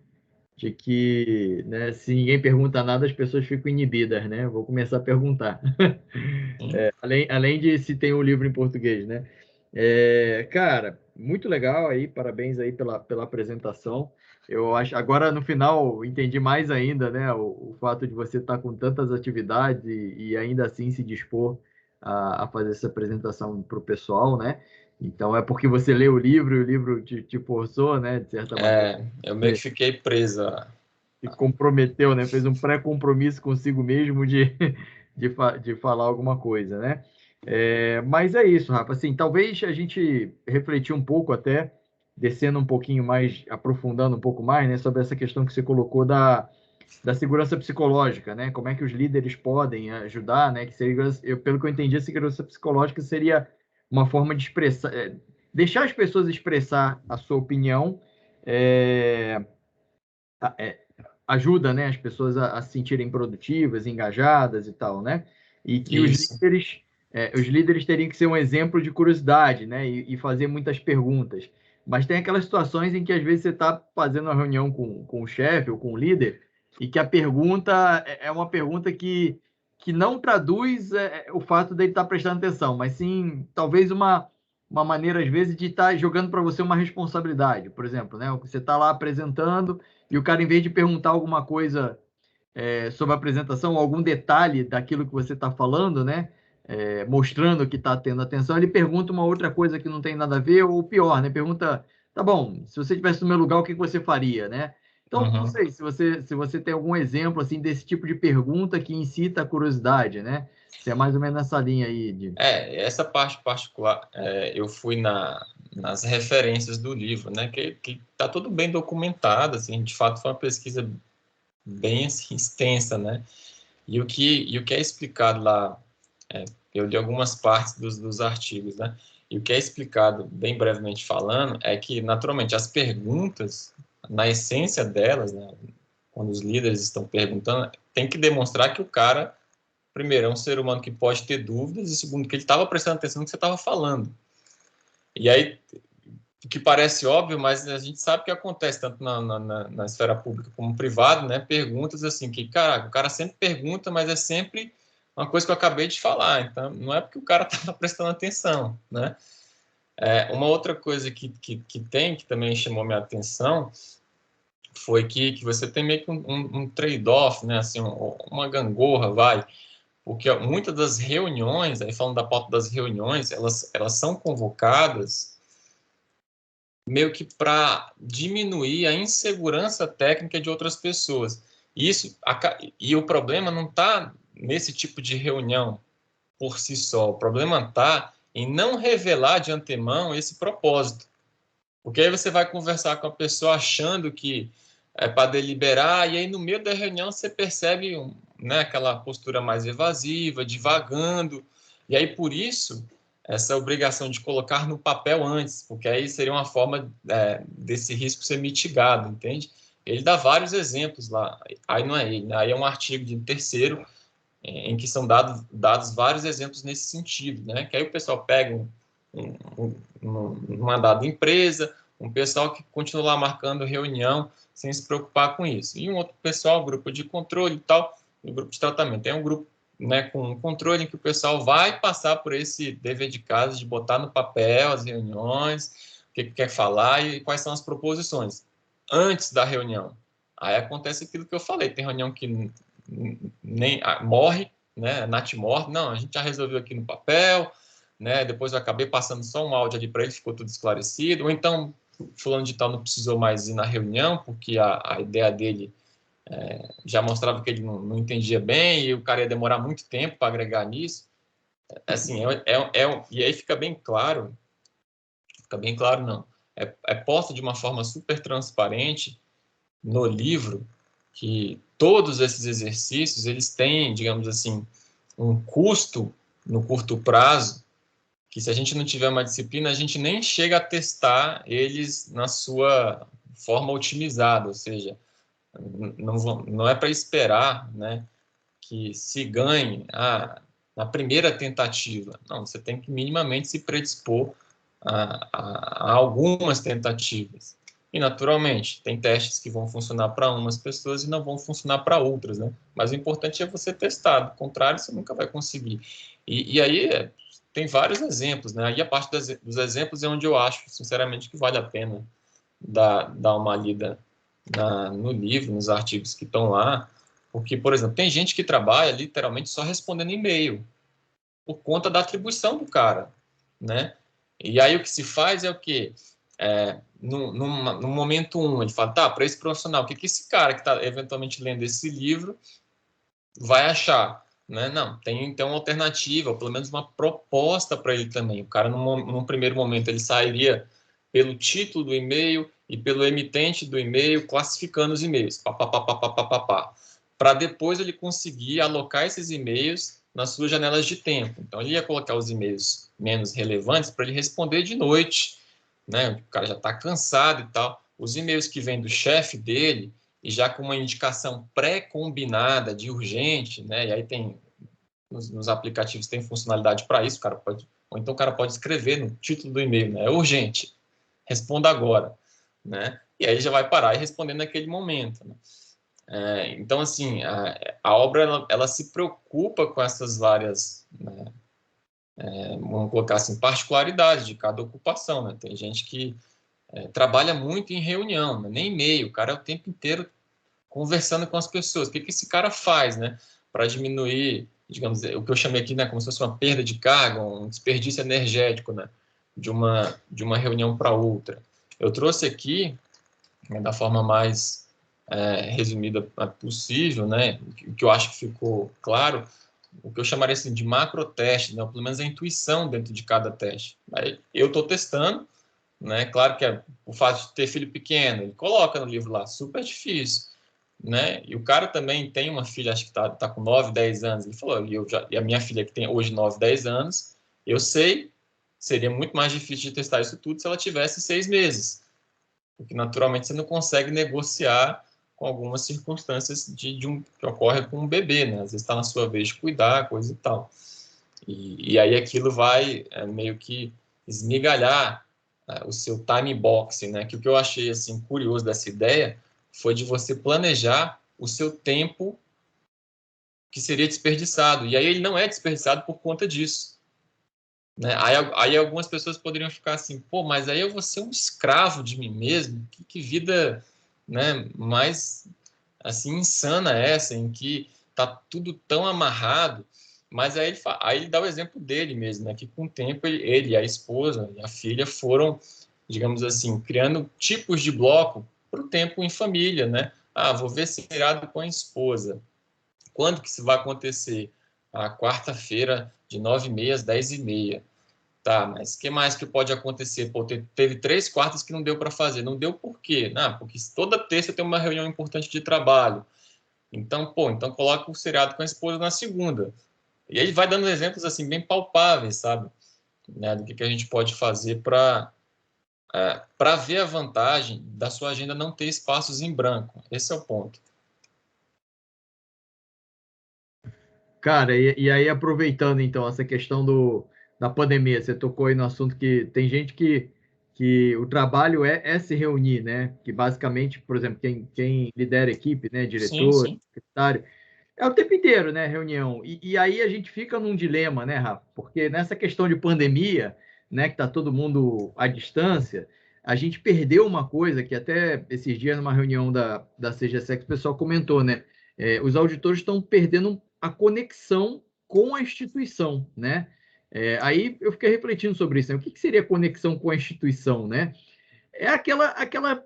de que, né, se ninguém pergunta nada, as pessoas ficam inibidas, né? Eu vou começar a perguntar. Sim. Além de se tem um livro em português, né? Cara, muito legal aí, parabéns aí pela apresentação. Eu acho, agora no final entendi mais ainda, né, o fato de você estar com tantas atividades e ainda assim se dispor a fazer essa apresentação para o pessoal, né? Então é porque você leu o livro e o livro te forçou, né, de certa maneira, Eu meio que fiquei presa. se comprometeu, né? Fez um pré-compromisso consigo mesmo de falar alguma coisa, né? Mas é isso, Rafa. Assim, talvez a gente refletir um pouco até, descendo um pouquinho mais, aprofundando um pouco mais, né, sobre essa questão que você colocou da segurança psicológica, né? Como é que os líderes podem ajudar, né? Que seria, pelo que eu entendi, a segurança psicológica seria uma forma de expressar, deixar as pessoas expressar a sua opinião, é, é, ajuda, né, as pessoas a se sentirem produtivas, engajadas e tal, né? E que Isso. os líderes teriam que ser um exemplo de curiosidade, né? E fazer muitas perguntas. Mas tem aquelas situações em que às vezes você está fazendo uma reunião com o chefe ou com o líder e que a pergunta é uma pergunta que não traduz o fato dele estar prestando atenção, mas sim talvez uma maneira às vezes de estar jogando para você uma responsabilidade, por exemplo, né? Você está lá apresentando e o cara, em vez de perguntar alguma coisa sobre a apresentação, algum detalhe daquilo que você está falando, né? Mostrando que está tendo atenção, ele pergunta uma outra coisa que não tem nada a ver, ou pior, né? Pergunta, tá bom, se você estivesse no meu lugar, o que você faria, né? Então, não Uhum. sei se você tem algum exemplo assim desse tipo de pergunta que incita a curiosidade, né? Se é mais ou menos nessa linha aí de. Essa parte particular, eu fui nas referências do livro, né, que tá tudo bem documentado, assim, de fato foi uma pesquisa bem assim, extensa, né, e o que é explicado lá, eu li algumas partes dos artigos, né, e o que é explicado, bem brevemente falando, é que, naturalmente, as perguntas, na essência delas, né, quando os líderes estão perguntando, tem que demonstrar que o cara, primeiro, é um ser humano que pode ter dúvidas, e segundo, que ele estava prestando atenção no que você estava falando. E aí, que parece óbvio, mas a gente sabe que acontece tanto na esfera pública como privada, né? Perguntas assim, que, cara, o cara sempre pergunta, mas é sempre uma coisa que eu acabei de falar. Então, não é porque o cara estava prestando atenção, né? Uma outra coisa que também chamou minha atenção foi que você tem meio que um trade-off, né? Assim, uma gangorra, vai. Porque muitas das reuniões, aí falando da pauta das reuniões, elas são convocadas meio que para diminuir a insegurança técnica de outras pessoas. E o problema não está nesse tipo de reunião por si só. O problema está em não revelar de antemão esse propósito. Porque aí você vai conversar com a pessoa achando que é para deliberar, e aí no meio da reunião você percebe né, aquela postura mais evasiva, divagando, e aí por isso essa obrigação de colocar no papel antes, porque aí seria uma forma desse risco ser mitigado, entende? Ele dá vários exemplos lá, aí não é ele, né? Aí é um artigo de terceiro em que são dados vários exemplos nesse sentido, né? Que aí o pessoal pega uma dada empresa, um pessoal que continua lá marcando reunião sem se preocupar com isso. E um outro pessoal, grupo de controle e tal, um grupo de tratamento. Tem um grupo, né, com controle em que o pessoal vai passar por esse dever de casa de botar no papel as reuniões, o que quer falar e quais são as proposições antes da reunião. Aí acontece aquilo que eu falei, tem reunião que nem morre, né, Nath morre, não, a gente já resolveu aqui no papel, né, depois eu acabei passando só um áudio ali para ele, ficou tudo esclarecido, ou então fulano de tal não precisou mais ir na reunião, porque a ideia dele já mostrava que ele não entendia bem, e o cara ia demorar muito tempo para agregar nisso. Assim, e aí fica bem claro não, posto de uma forma super transparente no livro que todos esses exercícios, eles têm, digamos assim, um custo no curto prazo, que se a gente não tiver uma disciplina, a gente nem chega a testar eles na sua forma otimizada, ou seja, não é para esperar, né, que se ganhe na primeira tentativa. Não, você tem que minimamente se predispor a algumas tentativas. E, naturalmente, tem testes que vão funcionar para umas pessoas e não vão funcionar para outras, né? Mas o importante é você testar, do contrário, você nunca vai conseguir. E aí, tem vários exemplos, né? Aí a parte dos exemplos é onde eu acho, sinceramente, que vale a pena dar uma lida no livro, nos artigos que estão lá, porque, por exemplo, tem gente que trabalha literalmente só respondendo e-mail, por conta da atribuição do cara, né? E aí o que se faz é o quê? No momento ele fala, tá, para esse profissional, o que esse cara que está eventualmente lendo esse livro vai achar? Né? Não, tem então uma alternativa, ou pelo menos uma proposta para ele também. O cara, num primeiro momento, ele sairia pelo título do e-mail e pelo emitente do e-mail, classificando os e-mails, para depois ele conseguir alocar esses e-mails nas suas janelas de tempo. Então, ele ia colocar os e-mails menos relevantes para ele responder de noite, né? O cara já está cansado e tal. Os e-mails que vêm do chefe dele, e já com uma indicação pré-combinada de urgente, né? E aí tem, nos aplicativos tem funcionalidade para isso, o cara pode, ou então o cara pode escrever no título do e-mail, né? É urgente, responda agora, né? E aí já vai parar e responder naquele momento, né? Então, assim, a obra, ela se preocupa com essas várias, né, vamos colocar assim, particularidades de cada ocupação, né? Tem gente que trabalha muito em reunião, né? Nem e-mail, o cara é o tempo inteiro conversando com as pessoas. O que esse cara faz, né? Para diminuir, digamos, o que eu chamei aqui, né, como se fosse uma perda de carga, um desperdício energético, né? De uma reunião para outra. Eu trouxe aqui, né, da forma mais resumida possível, né, o que eu acho que ficou claro, o que eu chamaria assim, de macro teste, né, pelo menos a intuição dentro de cada teste. Aí eu estou testando, né, claro que o fato de ter filho pequeno, ele coloca no livro lá, super difícil, né, e o cara também tem uma filha, acho que tá com 9, 10 anos, ele falou, e a minha filha que tem hoje 9, 10 anos, eu sei, seria muito mais difícil de testar isso tudo se ela tivesse 6 meses, porque naturalmente você não consegue negociar com algumas circunstâncias que ocorre com um bebê, né? Às vezes está na sua vez de cuidar, coisa e tal. E aí aquilo vai meio que esmigalhar o seu time box, né? Que o que eu achei assim curioso dessa ideia foi de você planejar o seu tempo que seria desperdiçado. E aí ele não é desperdiçado por conta disso, né? Aí algumas pessoas poderiam ficar assim, pô, mas aí eu vou ser um escravo de mim mesmo? Que vida, né, mais assim insana é essa, em que tá tudo tão amarrado. Mas aí ele dá o exemplo dele mesmo, né? Que com o tempo ele, a esposa e a filha foram, digamos assim, criando tipos de bloco para o tempo em família, né? Ah, vou ver seriado com a esposa. Quando que isso vai acontecer? A quarta-feira, de 9h30 às 10h30. Tá, mas o que mais que pode acontecer? Pô, teve 3 quartas que não deu para fazer. Não deu por quê? Não, porque toda terça tem uma reunião importante de trabalho. Então, pô, então coloca o seriado com a esposa na segunda. E aí vai dando exemplos assim bem palpáveis, sabe? Né, do que a gente pode fazer para ver a vantagem da sua agenda não ter espaços em branco. Esse é o ponto. Cara, e aí aproveitando então essa questão da pandemia, você tocou aí no assunto que tem gente que o trabalho é se reunir, né? Que basicamente, por exemplo, quem lidera a equipe, né? Sim, Diretor, sim. secretário, é o tempo inteiro, né? Reunião. E aí a gente fica num dilema, né, Rafa? Porque nessa questão de pandemia, né? Que tá todo mundo à distância, a gente perdeu uma coisa que até esses dias numa reunião da CGSEC o pessoal comentou, né? Os auditores estão perdendo a conexão com a instituição, né? Aí eu fiquei refletindo sobre isso, né? O que seria conexão com a instituição, né? É aquela,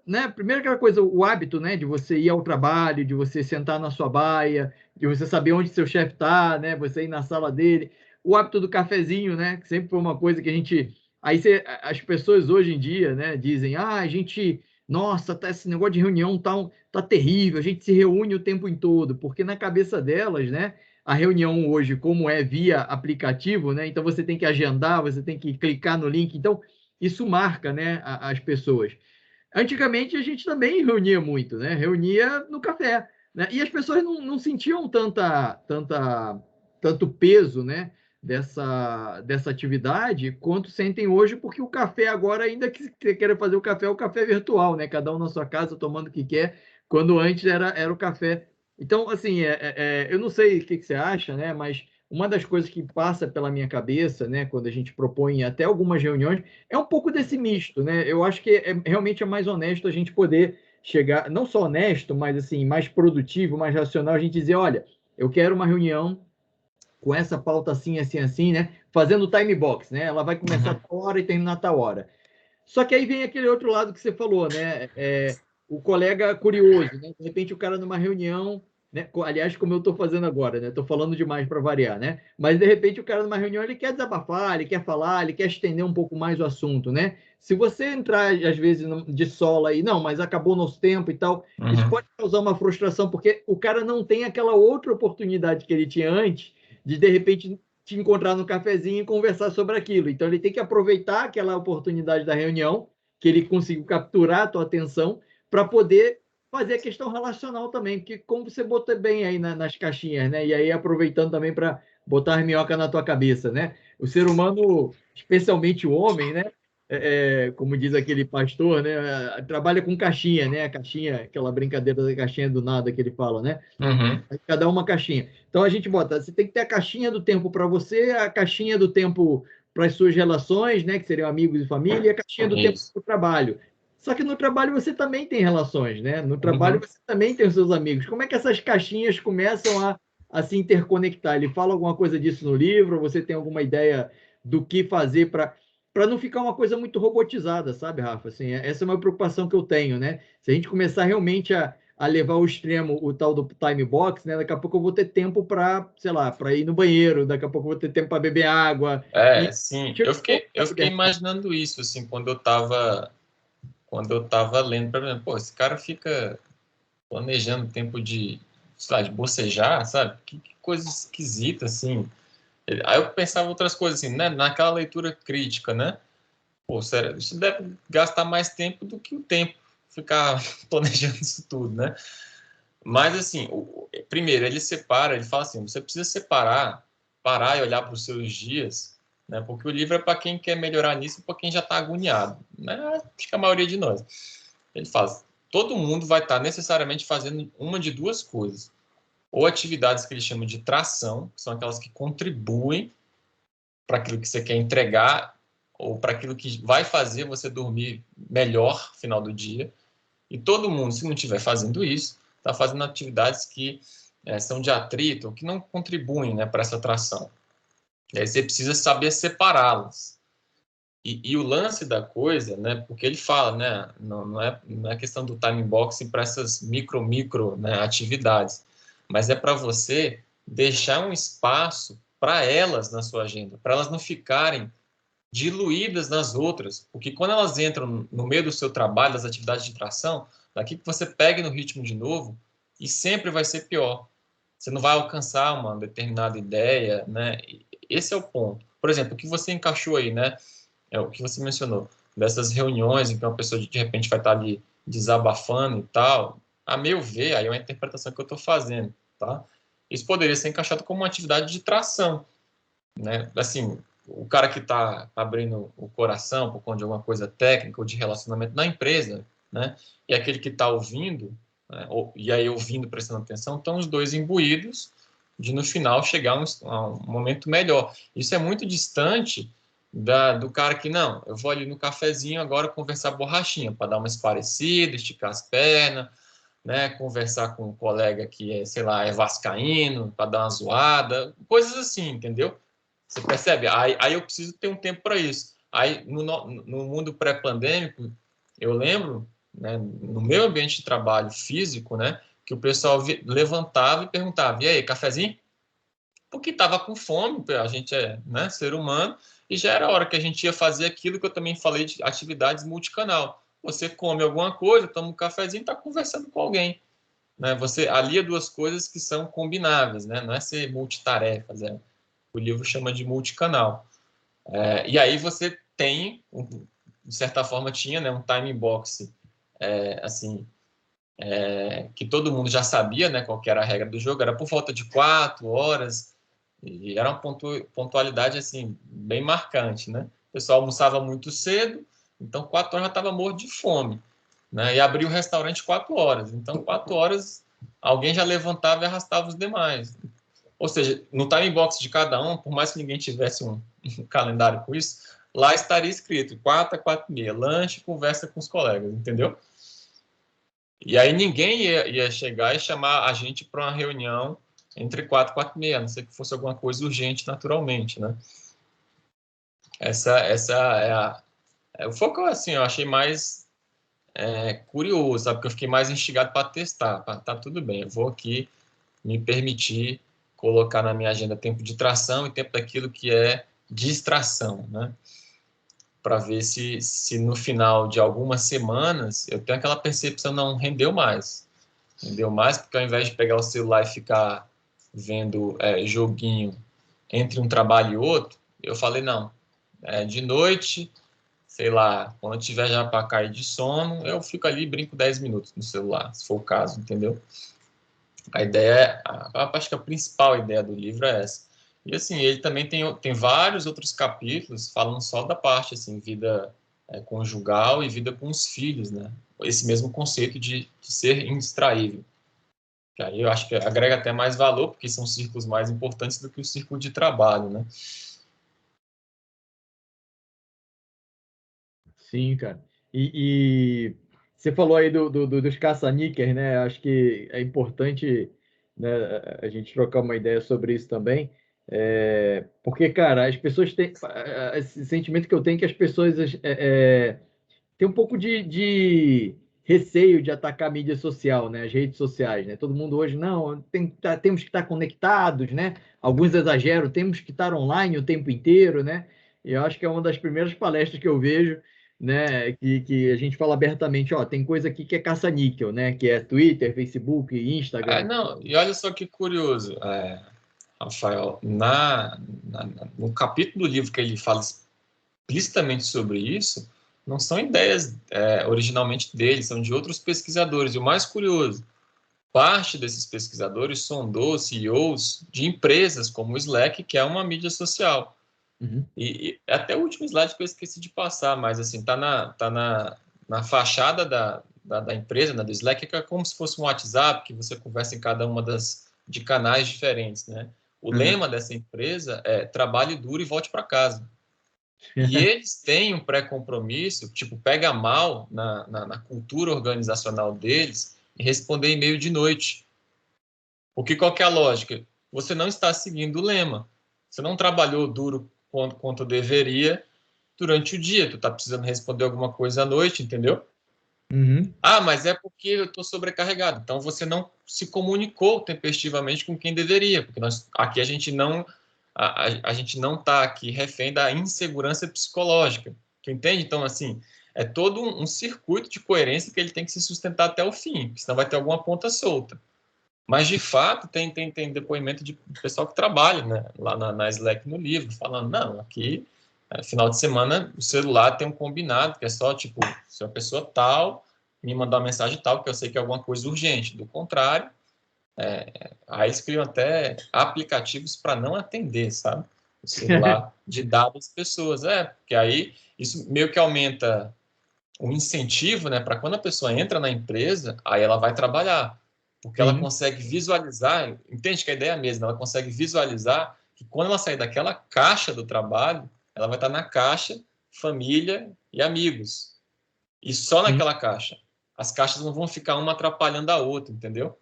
né? Primeiro aquela coisa, o hábito, né? De você ir ao trabalho, de você sentar na sua baia, de você saber onde seu chefe está, né? Você ir na sala dele. O hábito do cafezinho, né? Que sempre foi uma coisa que a gente. As pessoas hoje em dia, né? Dizem, a gente, nossa, tá, esse negócio de reunião tá terrível. A gente se reúne o tempo em todo, porque na cabeça delas, né? A reunião hoje, como é via aplicativo, né? Então você tem que agendar, você tem que clicar no link. Então isso marca, né, as pessoas. Antigamente a gente também reunia muito, né? Reunia no café, né? E as pessoas não sentiam tanto peso, né? Dessa atividade quanto sentem hoje, porque o café agora, ainda que você queira fazer o café é virtual, né? Cada um na sua casa tomando o que quer, quando antes era o café. Então, assim, eu não sei o que você acha, né? Mas uma das coisas que passa pela minha cabeça, né, quando a gente propõe até algumas reuniões, é um pouco desse misto, né? Eu acho que realmente é mais honesto a gente poder chegar, não só honesto, mas assim, mais produtivo, mais racional, a gente dizer, olha, eu quero uma reunião com essa pauta assim, assim, assim, né? Fazendo time box, né? Ela vai começar a Uhum. tal hora e terminar a tal hora. Só que aí vem aquele outro lado que você falou, né? O colega curioso, né? De repente o cara numa reunião, né? Aliás, como eu estou fazendo agora, né? Estou falando demais para variar, né? Mas de repente o cara numa reunião ele quer desabafar, ele quer falar, ele quer estender um pouco mais o assunto, né? Se você entrar às vezes de sola aí, não, mas acabou o nosso tempo e tal, isso Uhum. pode causar uma frustração porque o cara não tem aquela outra oportunidade que ele tinha antes de repente te encontrar no cafezinho e conversar sobre aquilo. Então, ele tem que aproveitar aquela oportunidade da reunião, que ele conseguiu capturar a tua atenção, para poder fazer a questão relacional também, porque como você botou bem aí nas caixinhas, né? E aí aproveitando também para botar a minhoca na tua cabeça, né? O ser humano, especialmente o homem, né? Como diz aquele pastor, né? Trabalha com caixinha, né? A caixinha, aquela brincadeira da caixinha do nada que ele fala, né? Uhum. Cada uma caixinha. Então a gente bota, você tem que ter a caixinha do tempo para você, a caixinha do tempo para as suas relações, né, que seriam amigos e família, e a caixinha do tempo Isso. para o trabalho. Só que no trabalho você também tem relações, né? No trabalho Uhum. você também tem os seus amigos. Como é que essas caixinhas começam a se interconectar? Ele fala alguma coisa disso no livro? Você tem alguma ideia do que fazer para não ficar uma coisa muito robotizada, sabe, Rafa? Assim, essa é uma preocupação que eu tenho, né? Se a gente começar realmente a levar ao extremo o tal do time box, né? Daqui a pouco eu vou ter tempo para, sei lá, para ir no banheiro, daqui a pouco eu vou ter tempo para beber água. E Sim. chega Eu um fiquei, eu pouco fiquei dessa. imaginando isso, assim, quando eu tava lendo, para mim, pô, esse cara fica planejando tempo de, sei lá, de bocejar, sabe? Que coisa esquisita, assim. Aí eu pensava outras coisas, assim, né? Naquela leitura crítica, né? Pô, sério, isso deve gastar mais tempo do que o tempo ficar planejando isso tudo, né? Mas, assim, primeiro, ele fala assim, você precisa parar e olhar para os seus dias né? Porque o livro é para quem quer melhorar nisso, para quem já está agoniado, né? Acho que a maioria de nós. Ele fala, todo mundo vai estar necessariamente fazendo uma de duas coisas. Ou atividades que ele chama de tração, que são aquelas que contribuem para aquilo que você quer entregar, ou para aquilo que vai fazer você dormir melhor no final do dia. E todo mundo, se não estiver fazendo isso, está fazendo atividades que são de atrito, ou que não contribuem, né, para essa tração. E aí você precisa saber separá-las. E o lance da coisa, né, porque ele fala, né, não é questão do time boxing para essas micro, né, atividades, mas é para você deixar um espaço para elas na sua agenda, para elas não ficarem diluídas nas outras, porque quando elas entram no meio do seu trabalho, das atividades de tração, daqui que você pegue no ritmo de novo, e sempre vai ser pior. Você não vai alcançar uma determinada ideia, né? Esse é o ponto. Por exemplo, o que você encaixou aí, né? É o que você mencionou, dessas reuniões em que uma pessoa de repente vai estar ali desabafando e tal. A meu ver, aí é uma interpretação que eu estou fazendo, tá? Isso poderia ser encaixado como uma atividade de tração, né? Assim, o cara que está abrindo o coração por conta de alguma coisa técnica ou de relacionamento na empresa, né? E aquele que está ouvindo, né? E aí ouvindo, prestando atenção, estão os dois imbuídos de no final chegar a um momento melhor. Isso é muito distante do cara que, não, eu vou ali no cafezinho agora conversar borrachinha, para dar uma esparecida, esticar as pernas, né, conversar com um colega que é, sei lá, é vascaíno, para dar uma zoada, coisas assim, entendeu? Você percebe? Aí eu preciso ter um tempo para isso. Aí, no mundo pré-pandêmico, eu lembro, né, no meu ambiente de trabalho físico, né, que o pessoal levantava e perguntava, e aí, cafezinho? Porque estava com fome, a gente é, né, ser humano, e já era hora que a gente ia fazer aquilo que eu também falei de atividades multicanal. Você come alguma coisa, toma um cafezinho e está conversando com alguém, né? Você alia duas coisas que são combináveis, né? Não é ser multitarefas, o livro chama de multicanal. E aí você tem, de certa forma, tinha, né, um time box, assim, que todo mundo já sabia, né, qual que era a regra do jogo, era por volta de 4 horas, e era uma pontualidade, assim, bem marcante, né? O pessoal almoçava muito cedo, então 4 horas já estava morto de fome, né? E abria o restaurante 4 horas, então 4 horas alguém já levantava e arrastava os demais. Ou seja, no time box de cada um, por mais que ninguém tivesse um calendário com isso, lá estaria escrito 4 a 4h30, lanche, conversa com os colegas, entendeu? E aí ninguém ia chegar e chamar a gente para uma reunião entre 4 e 4h30, a não ser que fosse alguma coisa urgente, naturalmente, né? Essa o foco, assim, eu achei mais curioso, sabe? Porque eu fiquei mais instigado para testar. Tá tudo bem, eu vou aqui me permitir colocar na minha agenda tempo de tração e tempo daquilo que é distração, né? Para ver se no final de algumas semanas eu tenho aquela percepção, não rendeu mais. Rendeu mais porque ao invés de pegar o celular e ficar vendo joguinho entre um trabalho e outro, eu falei, não, de noite, sei lá, quando eu tiver já para cair de sono, eu fico ali e brinco 10 minutos no celular, se for o caso, entendeu? A ideia, acho que a principal ideia do livro é essa. E assim, ele também tem vários outros capítulos falando só da parte, assim, vida conjugal e vida com os filhos, né? Esse mesmo conceito de ser indistraível. Que aí eu acho que agrega até mais valor, porque são círculos mais importantes do que o círculo de trabalho, né? Sim, cara. E você falou aí dos caça-níqueis, né? Acho que é importante, né, a gente trocar uma ideia sobre isso também. Porque, cara, as pessoas têm esse sentimento que eu tenho que as pessoas têm um pouco de receio de atacar a mídia social, né? As redes sociais, né? Todo mundo hoje, não, temos que estar conectados, né? Alguns exageram, temos que estar online o tempo inteiro, né? E eu acho que é uma das primeiras palestras que eu vejo, né? Que a gente fala abertamente, ó, tem coisa aqui que é caça-níquel, né? Que é Twitter, Facebook, Instagram. Não, e olha só que curioso, Rafael, no capítulo do livro que ele fala explicitamente sobre isso, não são ideias originalmente dele, são de outros pesquisadores. E o mais curioso, parte desses pesquisadores sondou CEOs de empresas como o Slack, que é uma mídia social. E até o último slide que eu esqueci de passar, mas assim, tá na fachada da empresa, né, do Slack, que é como se fosse um WhatsApp, que você conversa em cada uma de canais diferentes, né? O lema dessa empresa é trabalhe duro e volte para casa. E eles têm um pré-compromisso, tipo, pega mal na cultura organizacional deles e responder e-mail de noite. Porque qual que é a lógica? Você não está seguindo o lema. Você não trabalhou duro quanto deveria durante o dia. Tu está precisando responder alguma coisa à noite, entendeu? Ah, mas é porque eu estou sobrecarregado. Então você não se comunicou tempestivamente com quem deveria, porque aqui a gente não está aqui refém da insegurança psicológica. Tu entende? Então, assim, é todo um circuito de coerência que ele tem que se sustentar até o fim, senão vai ter alguma ponta solta. Mas, de fato, tem depoimento de pessoal que trabalha, né, lá na Slack no livro, falando, não, aqui, final de semana, o celular tem um combinado, que é só, tipo, se a pessoa tal me mandar uma mensagem tal, que eu sei que é alguma coisa urgente. Do contrário, aí eles criam até aplicativos para não atender, sabe? O celular de dadas pessoas. Porque aí isso meio que aumenta o incentivo, né, para quando a pessoa entra na empresa, aí ela vai trabalhar. Porque ela consegue visualizar, entende que a ideia é a mesma, ela consegue visualizar que quando ela sair daquela caixa do trabalho, ela vai estar na caixa família e amigos. E só naquela caixa. As caixas não vão ficar uma atrapalhando a outra, entendeu?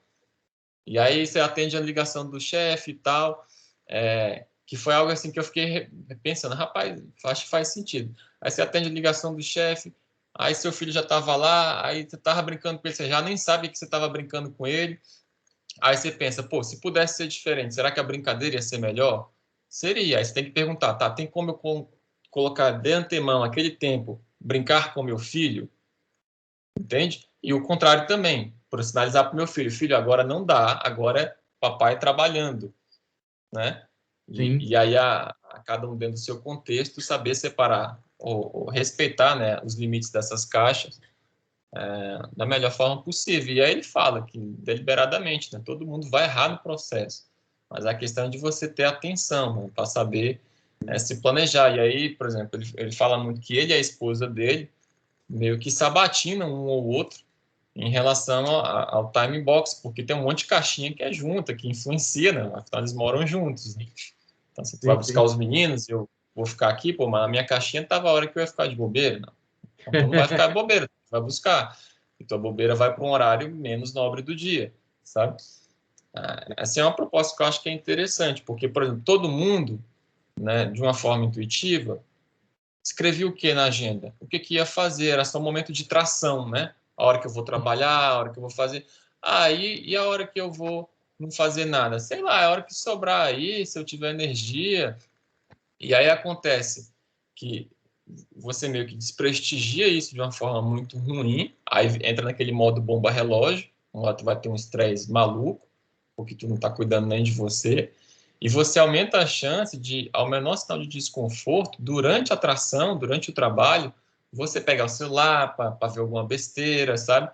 E aí você atende a ligação do chefe e tal, que foi algo assim que eu fiquei pensando, rapaz, acho que faz sentido. Aí você atende a ligação do chefe, aí seu filho já estava lá, aí você estava brincando com ele, você já nem sabe que você estava brincando com ele. Aí você pensa, pô, se pudesse ser diferente, será que a brincadeira ia ser melhor? Seria. Aí você tem que perguntar, tá, tem como eu colocar de antemão aquele tempo, brincar com meu filho? Entende? E o contrário também, por sinalizar para o meu filho, filho, agora não dá, agora é papai trabalhando, né? E aí a cada um dentro do seu contexto saber separar ou respeitar, né, os limites dessas caixas da melhor forma possível. E aí ele fala que deliberadamente, né, todo mundo vai errar no processo, mas a questão é de você ter atenção, né, para saber se planejar. E aí, por exemplo, ele fala muito que ele e a esposa dele meio que sabatinam um ou outro em relação ao time box, porque tem um monte de caixinha que é junta, que influencia, né? Afinal, eles moram juntos, né? Então, se tu vai buscar os meninos, eu vou ficar aqui, pô, mas a minha caixinha tava a hora que eu ia ficar de bobeira, não. Então, tu não vai ficar de bobeira, tu vai buscar. E tua bobeira vai para um horário menos nobre do dia, sabe? Essa é uma proposta que eu acho que é interessante, porque, por exemplo, todo mundo, né, de uma forma intuitiva, escrevi o que na agenda? O que ia fazer? Era só um momento de tração, né? A hora que eu vou trabalhar, a hora que eu vou fazer. E a hora que eu vou não fazer nada? Sei lá, é a hora que sobrar aí, se eu tiver energia. E aí acontece que você meio que desprestigia isso de uma forma muito ruim, aí entra naquele modo bomba relógio, onde tu vai ter um estresse maluco, porque tu não está cuidando nem de você, e você aumenta a chance de, ao menor sinal de desconforto, durante a tração, durante o trabalho, você pegar o celular para ver alguma besteira, sabe?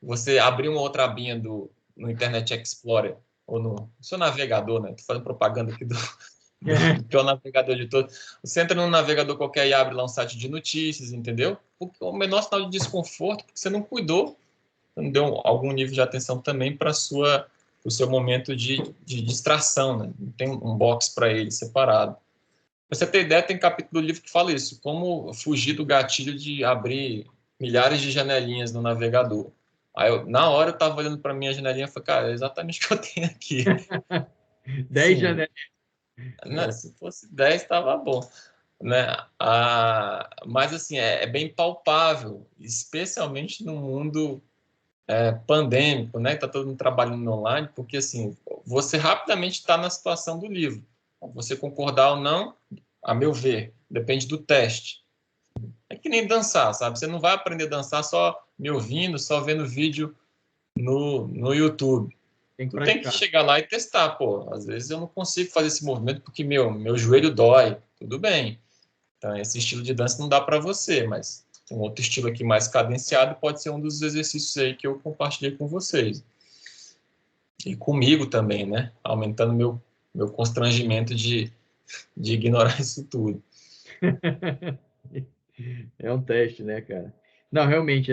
Você abrir uma outra abinha no Internet Explorer, ou no seu navegador, né? Tô fazendo propaganda aqui do pior navegador de todos. Você entra num navegador qualquer e abre lá um site de notícias, entendeu? Porque o menor sinal de desconforto, porque você não cuidou, não deu algum nível de atenção também para o seu momento de distração, né? Não tem um box para ele separado. Pra você ter ideia, tem capítulo do livro que fala isso, como fugir do gatilho de abrir milhares de janelinhas no navegador. Na hora eu estava olhando para minha janelinha e falei, cara, é exatamente o que eu tenho aqui. 10 Sim, janelas. né? Se fosse 10, estava bom. Né? Mas, assim, é bem palpável, especialmente no mundo pandêmico, né? Está todo mundo trabalhando online, porque, assim, você rapidamente está na situação do livro. Você concordar ou não, a meu ver, depende do teste. É que nem dançar, sabe? Você não vai aprender a dançar só me ouvindo, só vendo vídeo no YouTube. Tem que Tu tem que praticar. chegar lá e testar, pô. Às vezes eu não consigo fazer esse movimento porque meu joelho dói. Tudo bem. Então, esse estilo de dança não dá para você, mas um outro estilo aqui mais cadenciado pode ser um dos exercícios aí que eu compartilhei com vocês. E comigo também, né? Aumentando meu constrangimento de de ignorar isso tudo. É um teste, né, cara? Não, realmente,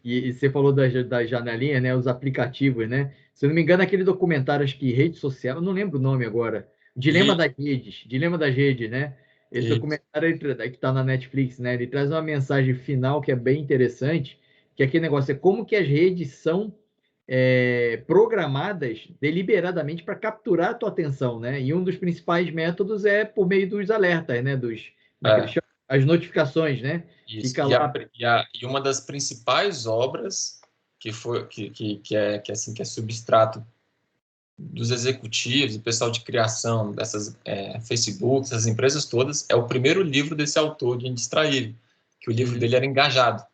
e você falou da janelinha, né? Os aplicativos, né? Se eu não me engano, aquele documentário, acho que rede social, eu não lembro o nome agora. Dilema das redes, né? Esse E documentário que está na Netflix, né? Ele traz uma mensagem final que é bem interessante, que é aquele negócio é como que as redes são programadas deliberadamente para capturar a tua atenção, né? E um dos principais métodos é por meio dos alertas, né? Como é que eles é, chamam? As notificações, né? isso. Fica lá. E uma das principais obras que assim, que é substrato dos executivos, do pessoal de criação dessas Facebook, essas empresas todas, é o primeiro livro desse autor de Indistraível, que o livro Uhum, dele era engajado.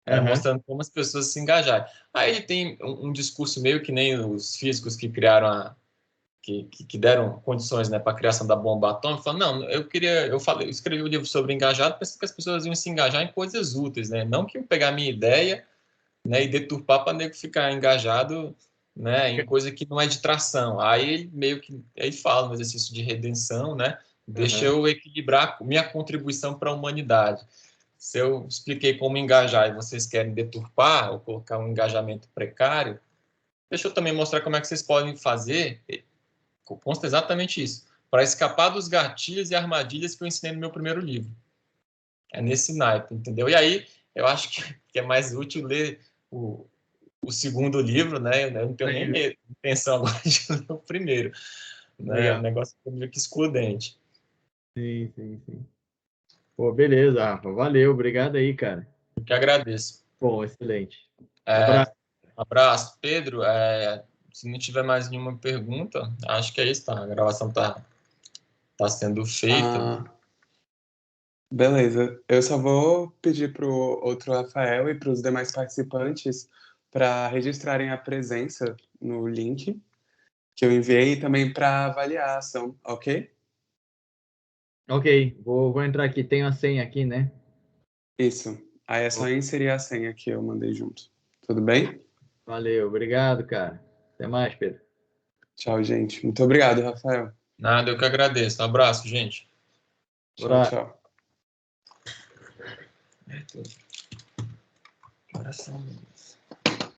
Era aham, mostrando como as pessoas se engajarem. Aí ele tem um discurso meio que nem os físicos que criaram que deram condições, né, para a criação da bomba atômica, falando, não, eu escrevi um livro sobre engajado, pensando que as pessoas iam se engajar em coisas úteis, né, não que eu pegar a minha ideia, né, e deturpar para nego ficar engajado, né, em coisa que não é de tração. Aí ele meio que aí fala no exercício de redenção, né, deixa aham. eu equilibrar minha contribuição para a humanidade. Se eu expliquei como engajar e vocês querem deturpar ou colocar um engajamento precário, deixa eu também mostrar como é que vocês podem fazer, consta exatamente isso, para escapar dos gatilhos e armadilhas que eu ensinei no meu primeiro livro. É nesse naipe, entendeu? E aí, eu acho que é mais útil ler o segundo livro, né? Eu não tenho nem Aí, intenção agora de ler o primeiro, né? O legal. negócio é meio que excludente. Sim, sim, sim. Pô, beleza, Rafa. Valeu, obrigado aí, cara. Eu que agradeço. Bom, excelente. É, Abraço. abraço, Pedro. Se não tiver mais nenhuma pergunta, acho que é isso, tá? A gravação tá sendo feita. Ah, beleza. Eu só vou pedir para o outro Rafael e para os demais participantes para registrarem a presença no link que eu enviei e também para avaliar a ação, ok? Ok, vou entrar aqui. Tem a senha aqui, né? Isso. Aí é só inserir a senha que eu mandei junto. Tudo bem? Valeu, obrigado, cara. Até mais, Pedro. Tchau, gente. Muito obrigado, Rafael. Nada, eu que agradeço. Um abraço, gente. Tchau, Abraço. tchau. Coração.